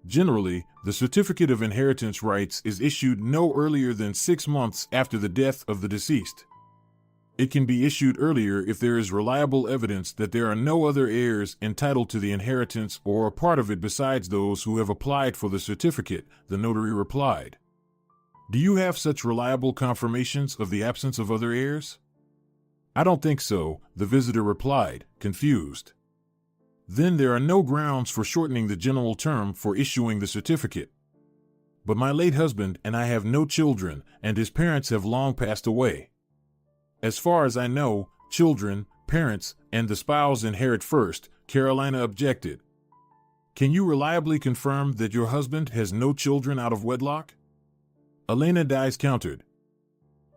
Generally, the certificate of inheritance rights is issued no earlier than 6 months after the death of the deceased. It can be issued earlier if there is reliable evidence that there are no other heirs entitled to the inheritance or a part of it besides those who have applied for the certificate, the notary replied. Do you have such reliable confirmations of the absence of other heirs? I don't think so, the visitor replied, confused. Then there are no grounds for shortening the general term for issuing the certificate. But my late husband and I have no children, and his parents have long passed away. As far as I know, children, parents, and the spouse inherit first, Carolina objected. Can you reliably confirm that your husband has no children out of wedlock? Elena Dice countered.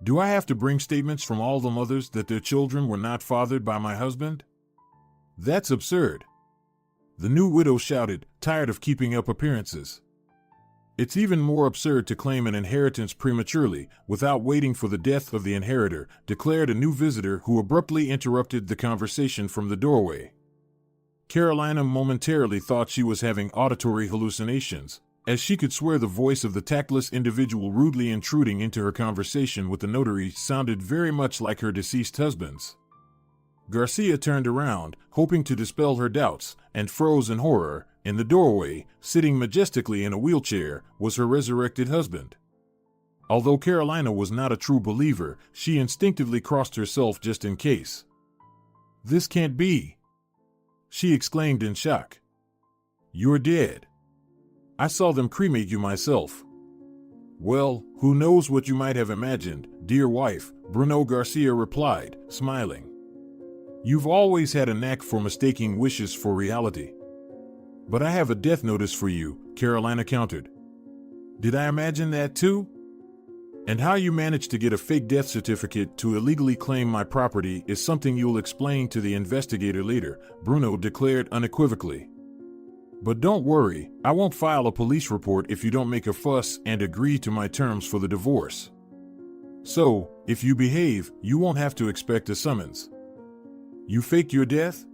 Do I have to bring statements from all the mothers that their children were not fathered by my husband? That's absurd. The new widow shouted, tired of keeping up appearances. It's even more absurd to claim an inheritance prematurely, without waiting for the death of the inheritor, declared a new visitor who abruptly interrupted the conversation from the doorway. Carolina momentarily thought she was having auditory hallucinations, as she could swear the voice of the tactless individual rudely intruding into her conversation with the notary sounded very much like her deceased husband's. Garcia turned around, hoping to dispel her doubts, and froze in horror. In the doorway, sitting majestically in a wheelchair, was her resurrected husband. Although Carolina was not a true believer, she instinctively crossed herself just in case. This can't be, she exclaimed in shock. You're dead. I saw them cremate you myself. Well, who knows what you might have imagined, dear wife, Bruno Garcia replied, smiling. You've always had a knack for mistaking wishes for reality. But I have a death notice for you, Carolina countered. Did I imagine that too? And how you managed to get a fake death certificate to illegally claim my property is something you'll explain to the investigator later, Bruno declared unequivocally. But don't worry, I won't file a police report if you don't make a fuss and agree to my terms for the divorce. So, if you behave, you won't have to expect a summons. You faked your death?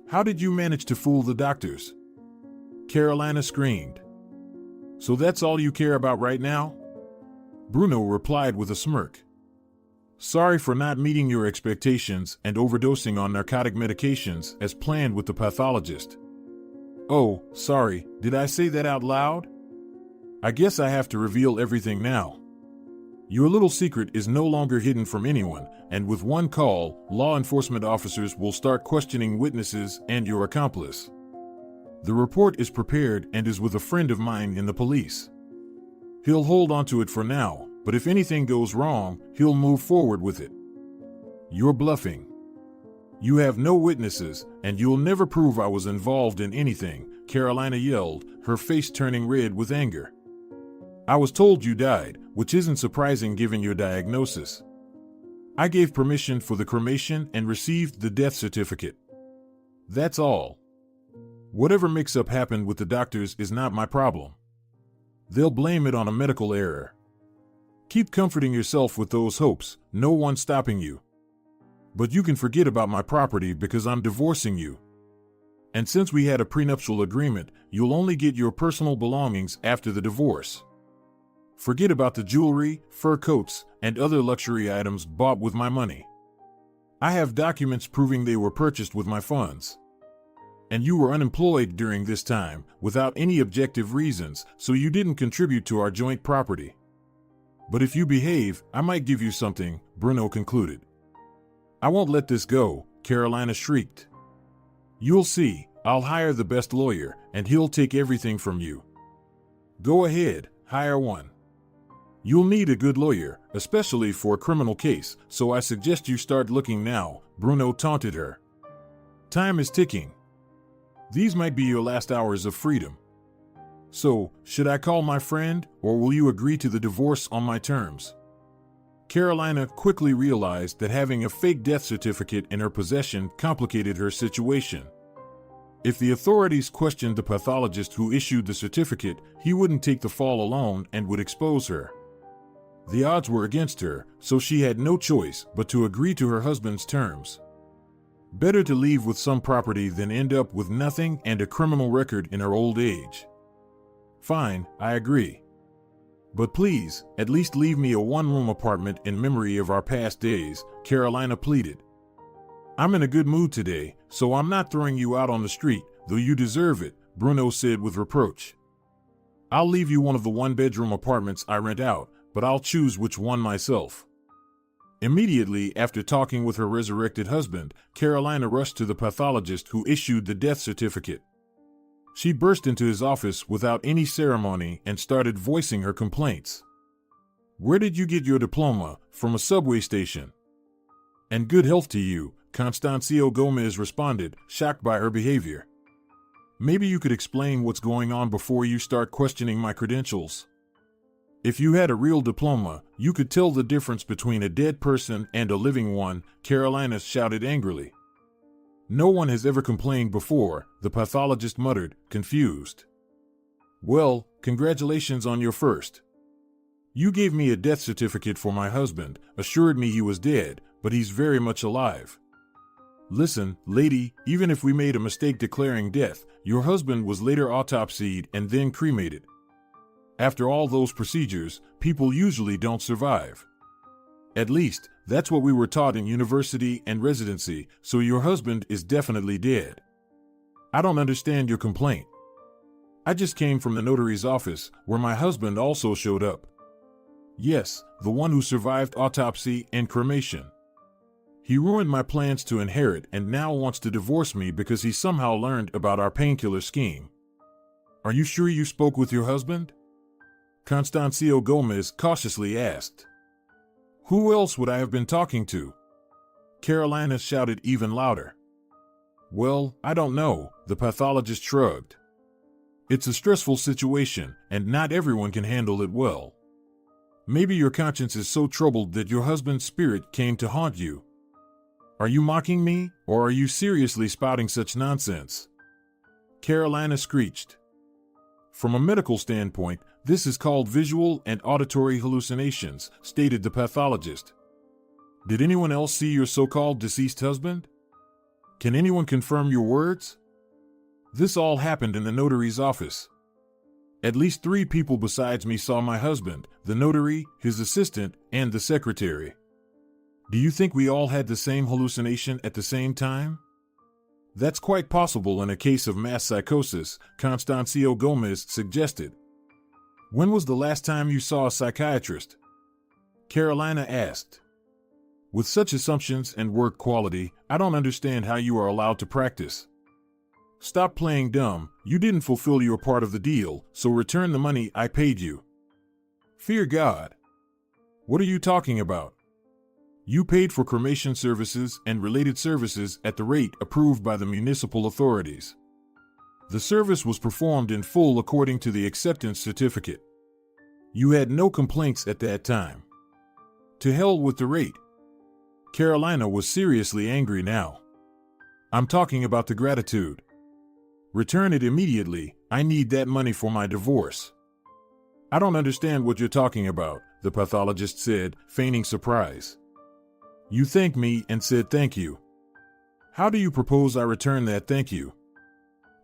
How did you manage to fool the doctors? Carolina screamed. So that's all you care about right now? Bruno replied with a smirk. Sorry for not meeting your expectations and overdosing on narcotic medications as planned with the pathologist. Oh, sorry, did I say that out loud? I guess I have to reveal everything now. Your little secret is no longer hidden from anyone, and with one call, law enforcement officers will start questioning witnesses and your accomplice. The report is prepared and is with a friend of mine in the police. He'll hold on to it for now, but if anything goes wrong, he'll move forward with it. You're bluffing. You have no witnesses, and you'll never prove I was involved in anything, Carolina yelled, her face turning red with anger. I was told you died, which isn't surprising given your diagnosis. I gave permission for the cremation and received the death certificate. That's all. Whatever mix-up happened with the doctors is not my problem. They'll blame it on a medical error. Keep comforting yourself with those hopes, no one's stopping you. But you can forget about my property because I'm divorcing you. And since we had a prenuptial agreement, you'll only get your personal belongings after the divorce. Forget about the jewelry, fur coats, and other luxury items bought with my money. I have documents proving they were purchased with my funds. And you were unemployed during this time, without any objective reasons, so you didn't contribute to our joint property. But if you behave, I might give you something, Bruno concluded. I won't let this go, Carolina shrieked. You'll see, I'll hire the best lawyer, and he'll take everything from you. Go ahead, hire one. You'll need a good lawyer, especially for a criminal case, so I suggest you start looking now, Bruno taunted her. Time is ticking. These might be your last hours of freedom. So, should I call my friend, or will you agree to the divorce on my terms? Carolina quickly realized that having a fake death certificate in her possession complicated her situation. If the authorities questioned the pathologist who issued the certificate, he wouldn't take the fall alone and would expose her. The odds were against her, so she had no choice but to agree to her husband's terms. Better to leave with some property than end up with nothing and a criminal record in her old age. Fine, I agree. But please, at least leave me a one-room apartment in memory of our past days, Carolina pleaded. I'm in a good mood today, so I'm not throwing you out on the street, though you deserve it, Bruno said with reproach. I'll leave you one of the one-bedroom apartments I rent out, but I'll choose which one myself. Immediately after talking with her resurrected husband, Carolina rushed to the pathologist who issued the death certificate. She burst into his office without any ceremony and started voicing her complaints. Where did you get your diploma? From a subway station. And good health to you, Constancio Gomez responded, shocked by her behavior. Maybe you could explain what's going on before you start questioning my credentials. If you had a real diploma, you could tell the difference between a dead person and a living one, Carolina shouted angrily. No one has ever complained before, the pathologist muttered, confused. Well, congratulations on your first. You gave me a death certificate for my husband, assured me he was dead, but he's very much alive. Listen, lady, even if we made a mistake declaring death, your husband was later autopsied and then cremated. After all those procedures, people usually don't survive. At least, that's what we were taught in university and residency, so your husband is definitely dead. I don't understand your complaint. I just came from the notary's office, where my husband also showed up. Yes, the one who survived autopsy and cremation. He ruined my plans to inherit and now wants to divorce me because he somehow learned about our painkiller scheme. Are you sure you spoke with your husband? Constancio Gomez cautiously asked. Who else would I have been talking to? Carolina shouted even louder. Well, I don't know, the pathologist shrugged. It's a stressful situation, and not everyone can handle it well. Maybe your conscience is so troubled that your husband's spirit came to haunt you. Are you mocking me, or are you seriously spouting such nonsense? Carolina screeched. From a medical standpoint, this is called visual and auditory hallucinations, stated the pathologist. Did anyone else see your so-called deceased husband? Can anyone confirm your words? This all happened in the notary's office. At least 3 people besides me saw my husband, the notary, his assistant, and the secretary. Do you think we all had the same hallucination at the same time? That's quite possible in a case of mass psychosis, Constancio Gomez suggested. When was the last time you saw a psychiatrist? Carolina asked. With such assumptions and work quality, I don't understand how you are allowed to practice. Stop playing dumb, you didn't fulfill your part of the deal, so return the money I paid you. Fear God. What are you talking about? You paid for cremation services and related services at the rate approved by the municipal authorities. The service was performed in full according to the acceptance certificate. You had no complaints at that time. To hell with the rate. Carolina was seriously angry now. I'm talking about the gratitude. Return it immediately, I need that money for my divorce. I don't understand what you're talking about, the pathologist said, feigning surprise. You thanked me and said thank you. How do you propose I return that thank you?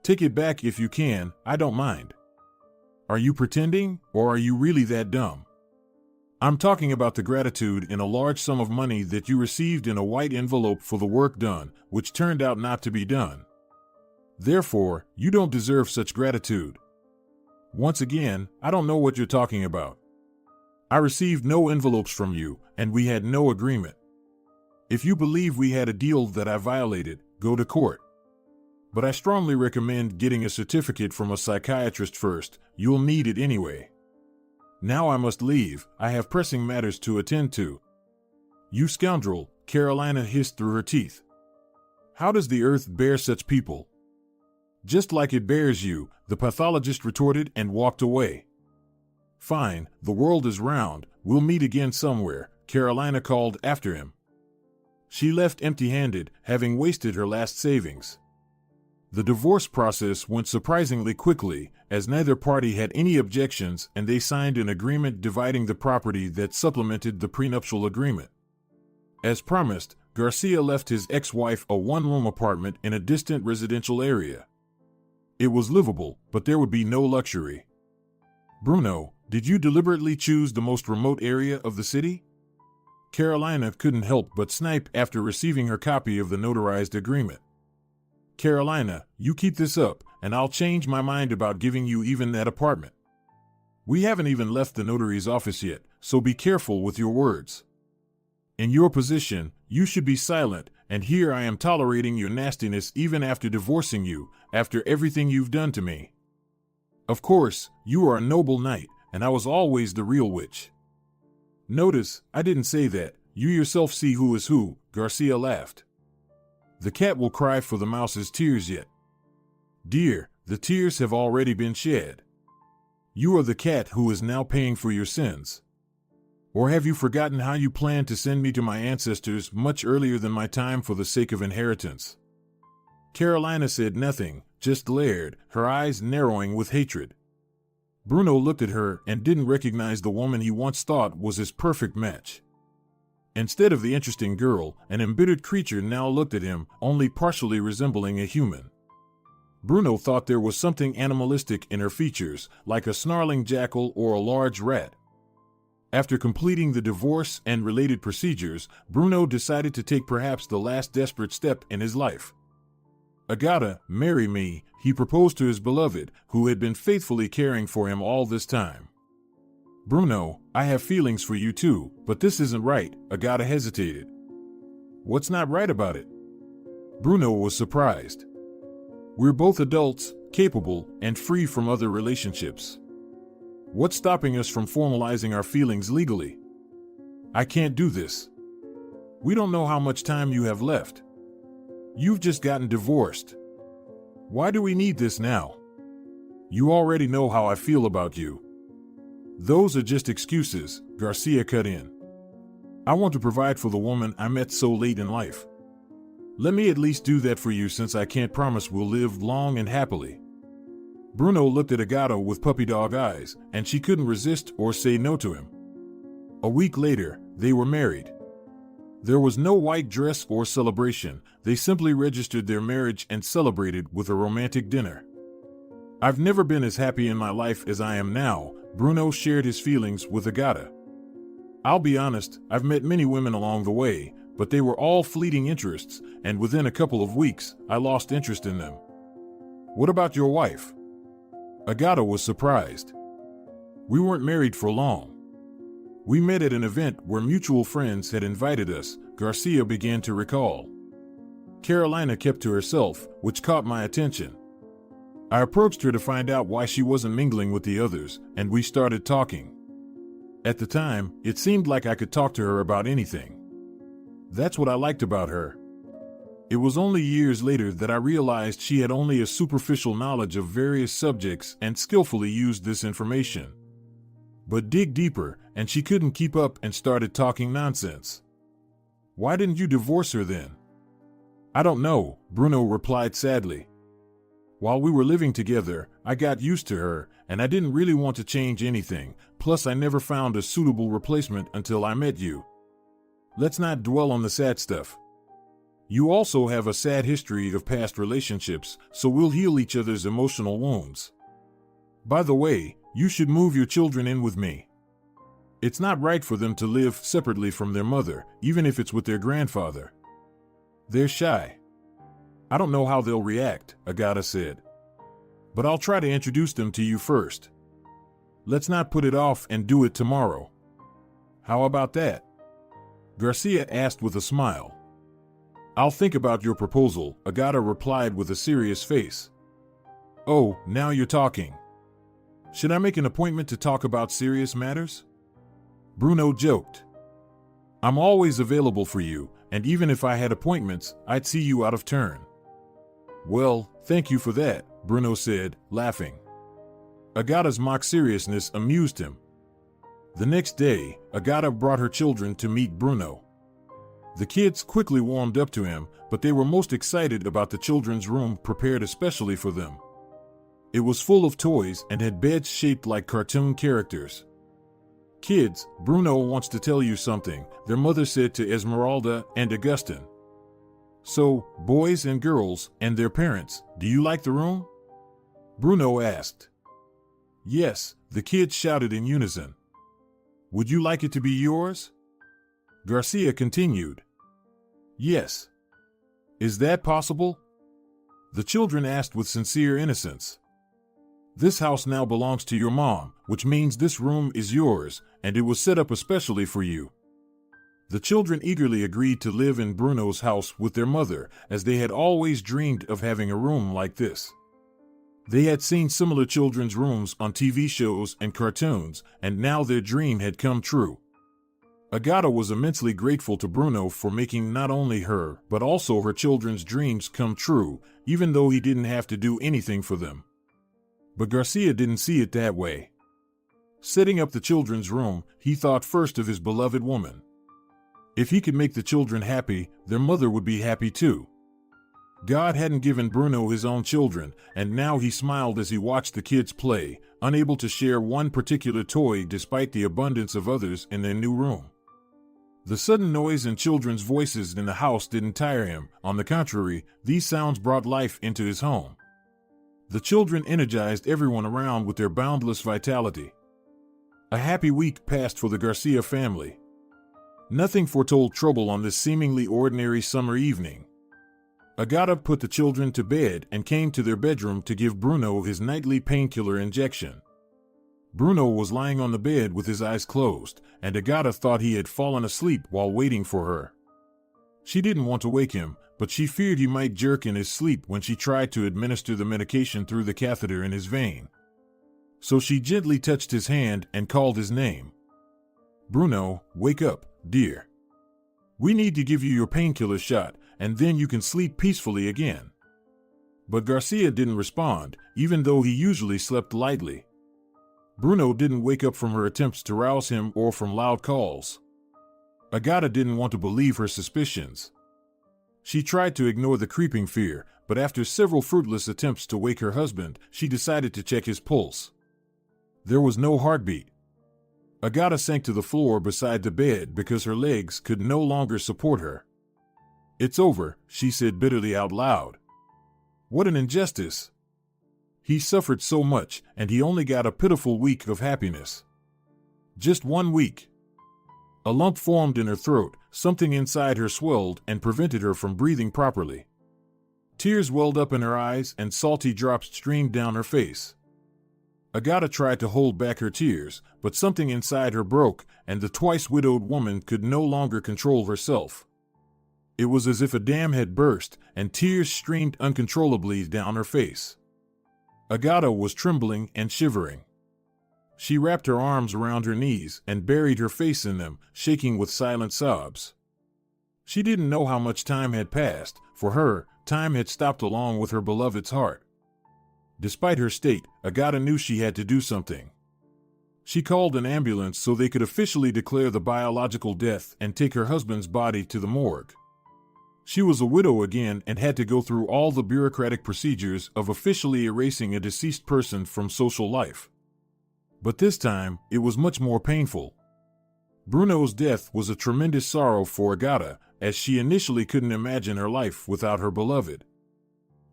Take it back if you can, I don't mind. Are you pretending, or are you really that dumb? I'm talking about the gratitude in a large sum of money that you received in a white envelope for the work done, which turned out not to be done. Therefore, you don't deserve such gratitude. Once again, I don't know what you're talking about. I received no envelopes from you, and we had no agreement. If you believe we had a deal that I violated, go to court. But I strongly recommend getting a certificate from a psychiatrist first, you'll need it anyway. Now I must leave, I have pressing matters to attend to. You scoundrel, Carolina hissed through her teeth. How does the earth bear such people? Just like it bears you, the pathologist retorted and walked away. Fine, the world is round, we'll meet again somewhere, Carolina called after him. She left empty-handed, having wasted her last savings. The divorce process went surprisingly quickly, as neither party had any objections and they signed an agreement dividing the property that supplemented the prenuptial agreement. As promised, Garcia left his ex-wife a one-room apartment in a distant residential area. It was livable, but there would be no luxury. Bruno, did you deliberately choose the most remote area of the city? Carolina couldn't help but snipe after receiving her copy of the notarized agreement. Carolina, you keep this up, and I'll change my mind about giving you even that apartment. We haven't even left the notary's office yet, so be careful with your words. In your position, you should be silent, and here I am tolerating your nastiness even after divorcing you, after everything you've done to me. Of course, you are a noble knight, and I was always the real witch. Notice, I didn't say that, you yourself see who is who, Garcia laughed. The cat will cry for the mouse's tears yet. Dear, the tears have already been shed. You are the cat who is now paying for your sins. Or have you forgotten how you planned to send me to my ancestors much earlier than my time for the sake of inheritance? Carolina said nothing, just glared, her eyes narrowing with hatred. Bruno looked at her and didn't recognize the woman he once thought was his perfect match. Instead of the interesting girl, an embittered creature now looked at him, only partially resembling a human. Bruno thought there was something animalistic in her features, like a snarling jackal or a large rat. After completing the divorce and related procedures, Bruno decided to take perhaps the last desperate step in his life. Agata, marry me, he proposed to his beloved, who had been faithfully caring for him all this time. Bruno, I have feelings for you too, but this isn't right, Agata hesitated. What's not right about it? Bruno was surprised. We're both adults, capable, and free from other relationships. What's stopping us from formalizing our feelings legally? I can't do this. We don't know how much time you have left. You've just gotten divorced. Why do we need this now? You already know how I feel about you. Those are just excuses, Garcia cut in. I want to provide for the woman I met so late in life. Let me at least do that for you, since I can't promise we'll live long and happily. Bruno looked at Agata with puppy dog eyes, and she couldn't resist or say no to him. A week later, they were married. There was no white dress or celebration. They simply registered their marriage and celebrated with a romantic dinner. I've never been as happy in my life as I am now, Bruno shared his feelings with Agata. I'll be honest, I've met many women along the way, but they were all fleeting interests, and within a couple of weeks, I lost interest in them. What about your wife? Agata was surprised. We weren't married for long. We met at an event where mutual friends had invited us, Garcia began to recall. Carolina kept to herself, which caught my attention. I approached her to find out why she wasn't mingling with the others, and we started talking. At the time, it seemed like I could talk to her about anything. That's what I liked about her. It was only years later that I realized she had only a superficial knowledge of various subjects and skillfully used this information. But dig deeper, and she couldn't keep up and started talking nonsense. Why didn't you divorce her then? I don't know, Bruno replied sadly. While we were living together, I got used to her, and I didn't really want to change anything, plus I never found a suitable replacement until I met you. Let's not dwell on the sad stuff. You also have a sad history of past relationships, so we'll heal each other's emotional wounds. By the way, you should move your children in with me. It's not right for them to live separately from their mother, even if it's with their grandfather. They're shy. I don't know how they'll react, Agata said. But I'll try to introduce them to you first. Let's not put it off and do it tomorrow. How about that? Garcia asked with a smile. I'll think about your proposal, Agata replied with a serious face. Oh, now you're talking. Should I make an appointment to talk about serious matters? Bruno joked. I'm always available for you, and even if I had appointments, I'd see you out of turn. Well, thank you for that, Bruno said, laughing. Agata's mock seriousness amused him. The next day, Agata brought her children to meet Bruno. The kids quickly warmed up to him, but they were most excited about the children's room prepared especially for them. It was full of toys and had beds shaped like cartoon characters. Kids, Bruno wants to tell you something, their mother said to Esmeralda and Augustin. So, boys and girls, and their parents, do you like the room? Bruno asked. Yes, the kids shouted in unison. Would you like it to be yours? Garcia continued. Yes. Is that possible? The children asked with sincere innocence. This house now belongs to your mom, which means this room is yours, and it was set up especially for you. The children eagerly agreed to live in Bruno's house with their mother, as they had always dreamed of having a room like this. They had seen similar children's rooms on TV shows and cartoons, and now their dream had come true. Agata was immensely grateful to Bruno for making not only her, but also her children's dreams come true, even though he didn't have to do anything for them. But Garcia didn't see it that way. Setting up the children's room, he thought first of his beloved woman. If he could make the children happy, their mother would be happy too. God hadn't given Bruno his own children, and now he smiled as he watched the kids play, unable to share one particular toy despite the abundance of others in their new room. The sudden noise and children's voices in the house didn't tire him. On the contrary, these sounds brought life into his home. The children energized everyone around with their boundless vitality. A happy week passed for the Garcia family. Nothing foretold trouble on this seemingly ordinary summer evening. Agata put the children to bed and came to their bedroom to give Bruno his nightly painkiller injection. Bruno was lying on the bed with his eyes closed, and Agata thought he had fallen asleep while waiting for her. She didn't want to wake him, but she feared he might jerk in his sleep when she tried to administer the medication through the catheter in his vein. So she gently touched his hand and called his name. "Bruno, wake up, dear. We need to give you your painkiller shot, and then you can sleep peacefully again." But Garcia didn't respond, even though he usually slept lightly. Bruno didn't wake up from her attempts to rouse him or from loud calls. Agata didn't want to believe her suspicions. She tried to ignore the creeping fear, but after several fruitless attempts to wake her husband, she decided to check his pulse. There was no heartbeat. Agata sank to the floor beside the bed because her legs could no longer support her. "It's over," she said bitterly out loud. What an injustice! He suffered so much, and he only got a pitiful week of happiness. Just 1 week. A lump formed in her throat, something inside her swelled and prevented her from breathing properly. Tears welled up in her eyes and salty drops streamed down her face. Agata tried to hold back her tears, but something inside her broke, and the twice-widowed woman could no longer control herself. It was as if a dam had burst, and tears streamed uncontrollably down her face. Agata was trembling and shivering. She wrapped her arms around her knees and buried her face in them, shaking with silent sobs. She didn't know how much time had passed. For her, time had stopped along with her beloved's heart. Despite her state, Agata knew she had to do something. She called an ambulance so they could officially declare the biological death and take her husband's body to the morgue. She was a widow again and had to go through all the bureaucratic procedures of officially erasing a deceased person from social life. But this time, it was much more painful. Bruno's death was a tremendous sorrow for Agata, as she initially couldn't imagine her life without her beloved.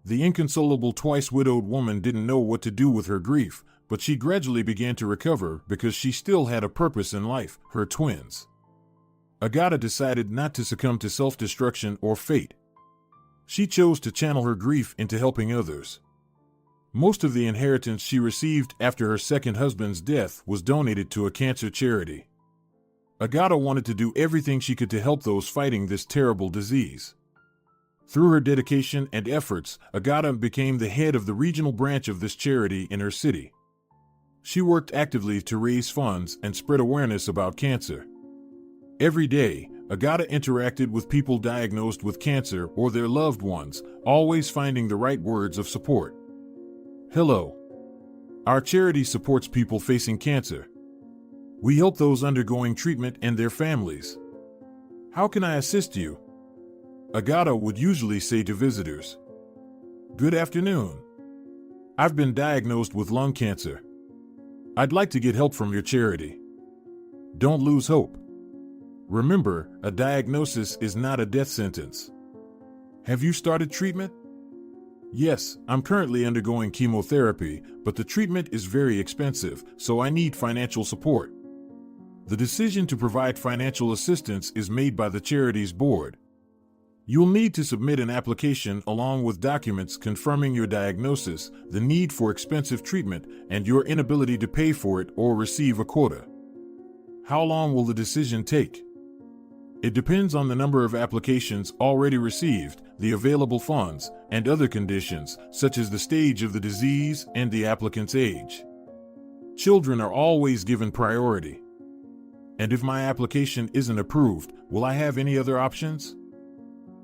The inconsolable twice-widowed woman didn't know what to do with her grief, but she gradually began to recover because she still had a purpose in life, her twins. Agata decided not to succumb to self-destruction or fate. She chose to channel her grief into helping others. Most of the inheritance she received after her second husband's death was donated to a cancer charity. Agata wanted to do everything she could to help those fighting this terrible disease. Through her dedication and efforts, Agata became the head of the regional branch of this charity in her city. She worked actively to raise funds and spread awareness about cancer. Every day, Agata interacted with people diagnosed with cancer or their loved ones, always finding the right words of support. "Hello. Our charity supports people facing cancer. We help those undergoing treatment and their families. How can I assist you?" Agata would usually say to visitors. "Good afternoon. I've been diagnosed with lung cancer. I'd like to get help from your charity. Don't lose hope. Remember, a diagnosis is not a death sentence. Have you started treatment?" "Yes, I'm currently undergoing chemotherapy, but the treatment is very expensive, so I need financial support." The decision to provide financial assistance is made by the charity's board. You'll need to submit an application along with documents confirming your diagnosis, the need for expensive treatment, and your inability to pay for it or receive a quota. How long will the decision take? It depends on the number of applications already received, the available funds, and other conditions, such as the stage of the disease and the applicant's age. Children are always given priority. And if my application isn't approved, will I have any other options?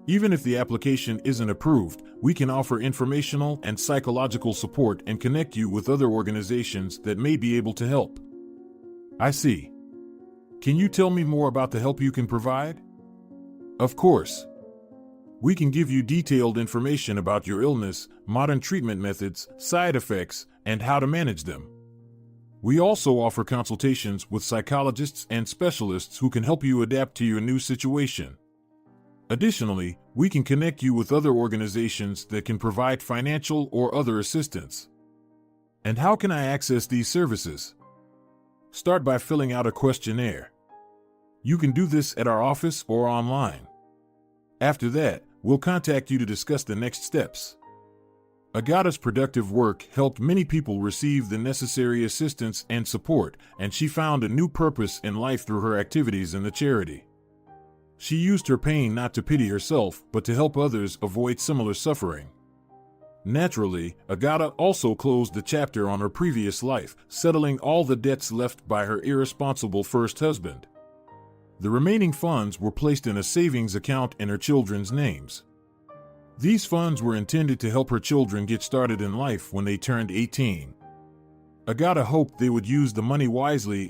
Even if the application isn't approved, we can offer informational and psychological support and connect you with other organizations that may be able to help. I see. Can you tell me more about the help you can provide? Of course. We can give you detailed information about your illness, modern treatment methods, side effects, and how to manage them. We also offer consultations with psychologists and specialists who can help you adapt to your new situation. Additionally, we can connect you with other organizations that can provide financial or other assistance. And how can I access these services? Start by filling out a questionnaire. You can do this at our office or online. After that, we'll contact you to discuss the next steps. Agata's productive work helped many people receive the necessary assistance and support, and she found a new purpose in life through her activities in the charity. She used her pain not to pity herself, but to help others avoid similar suffering. Naturally, Agata also closed the chapter on her previous life, settling all the debts left by her irresponsible first husband. The remaining funds were placed in a savings account in her children's names. These funds were intended to help her children get started in life when they turned 18. Agata hoped they would use the money wisely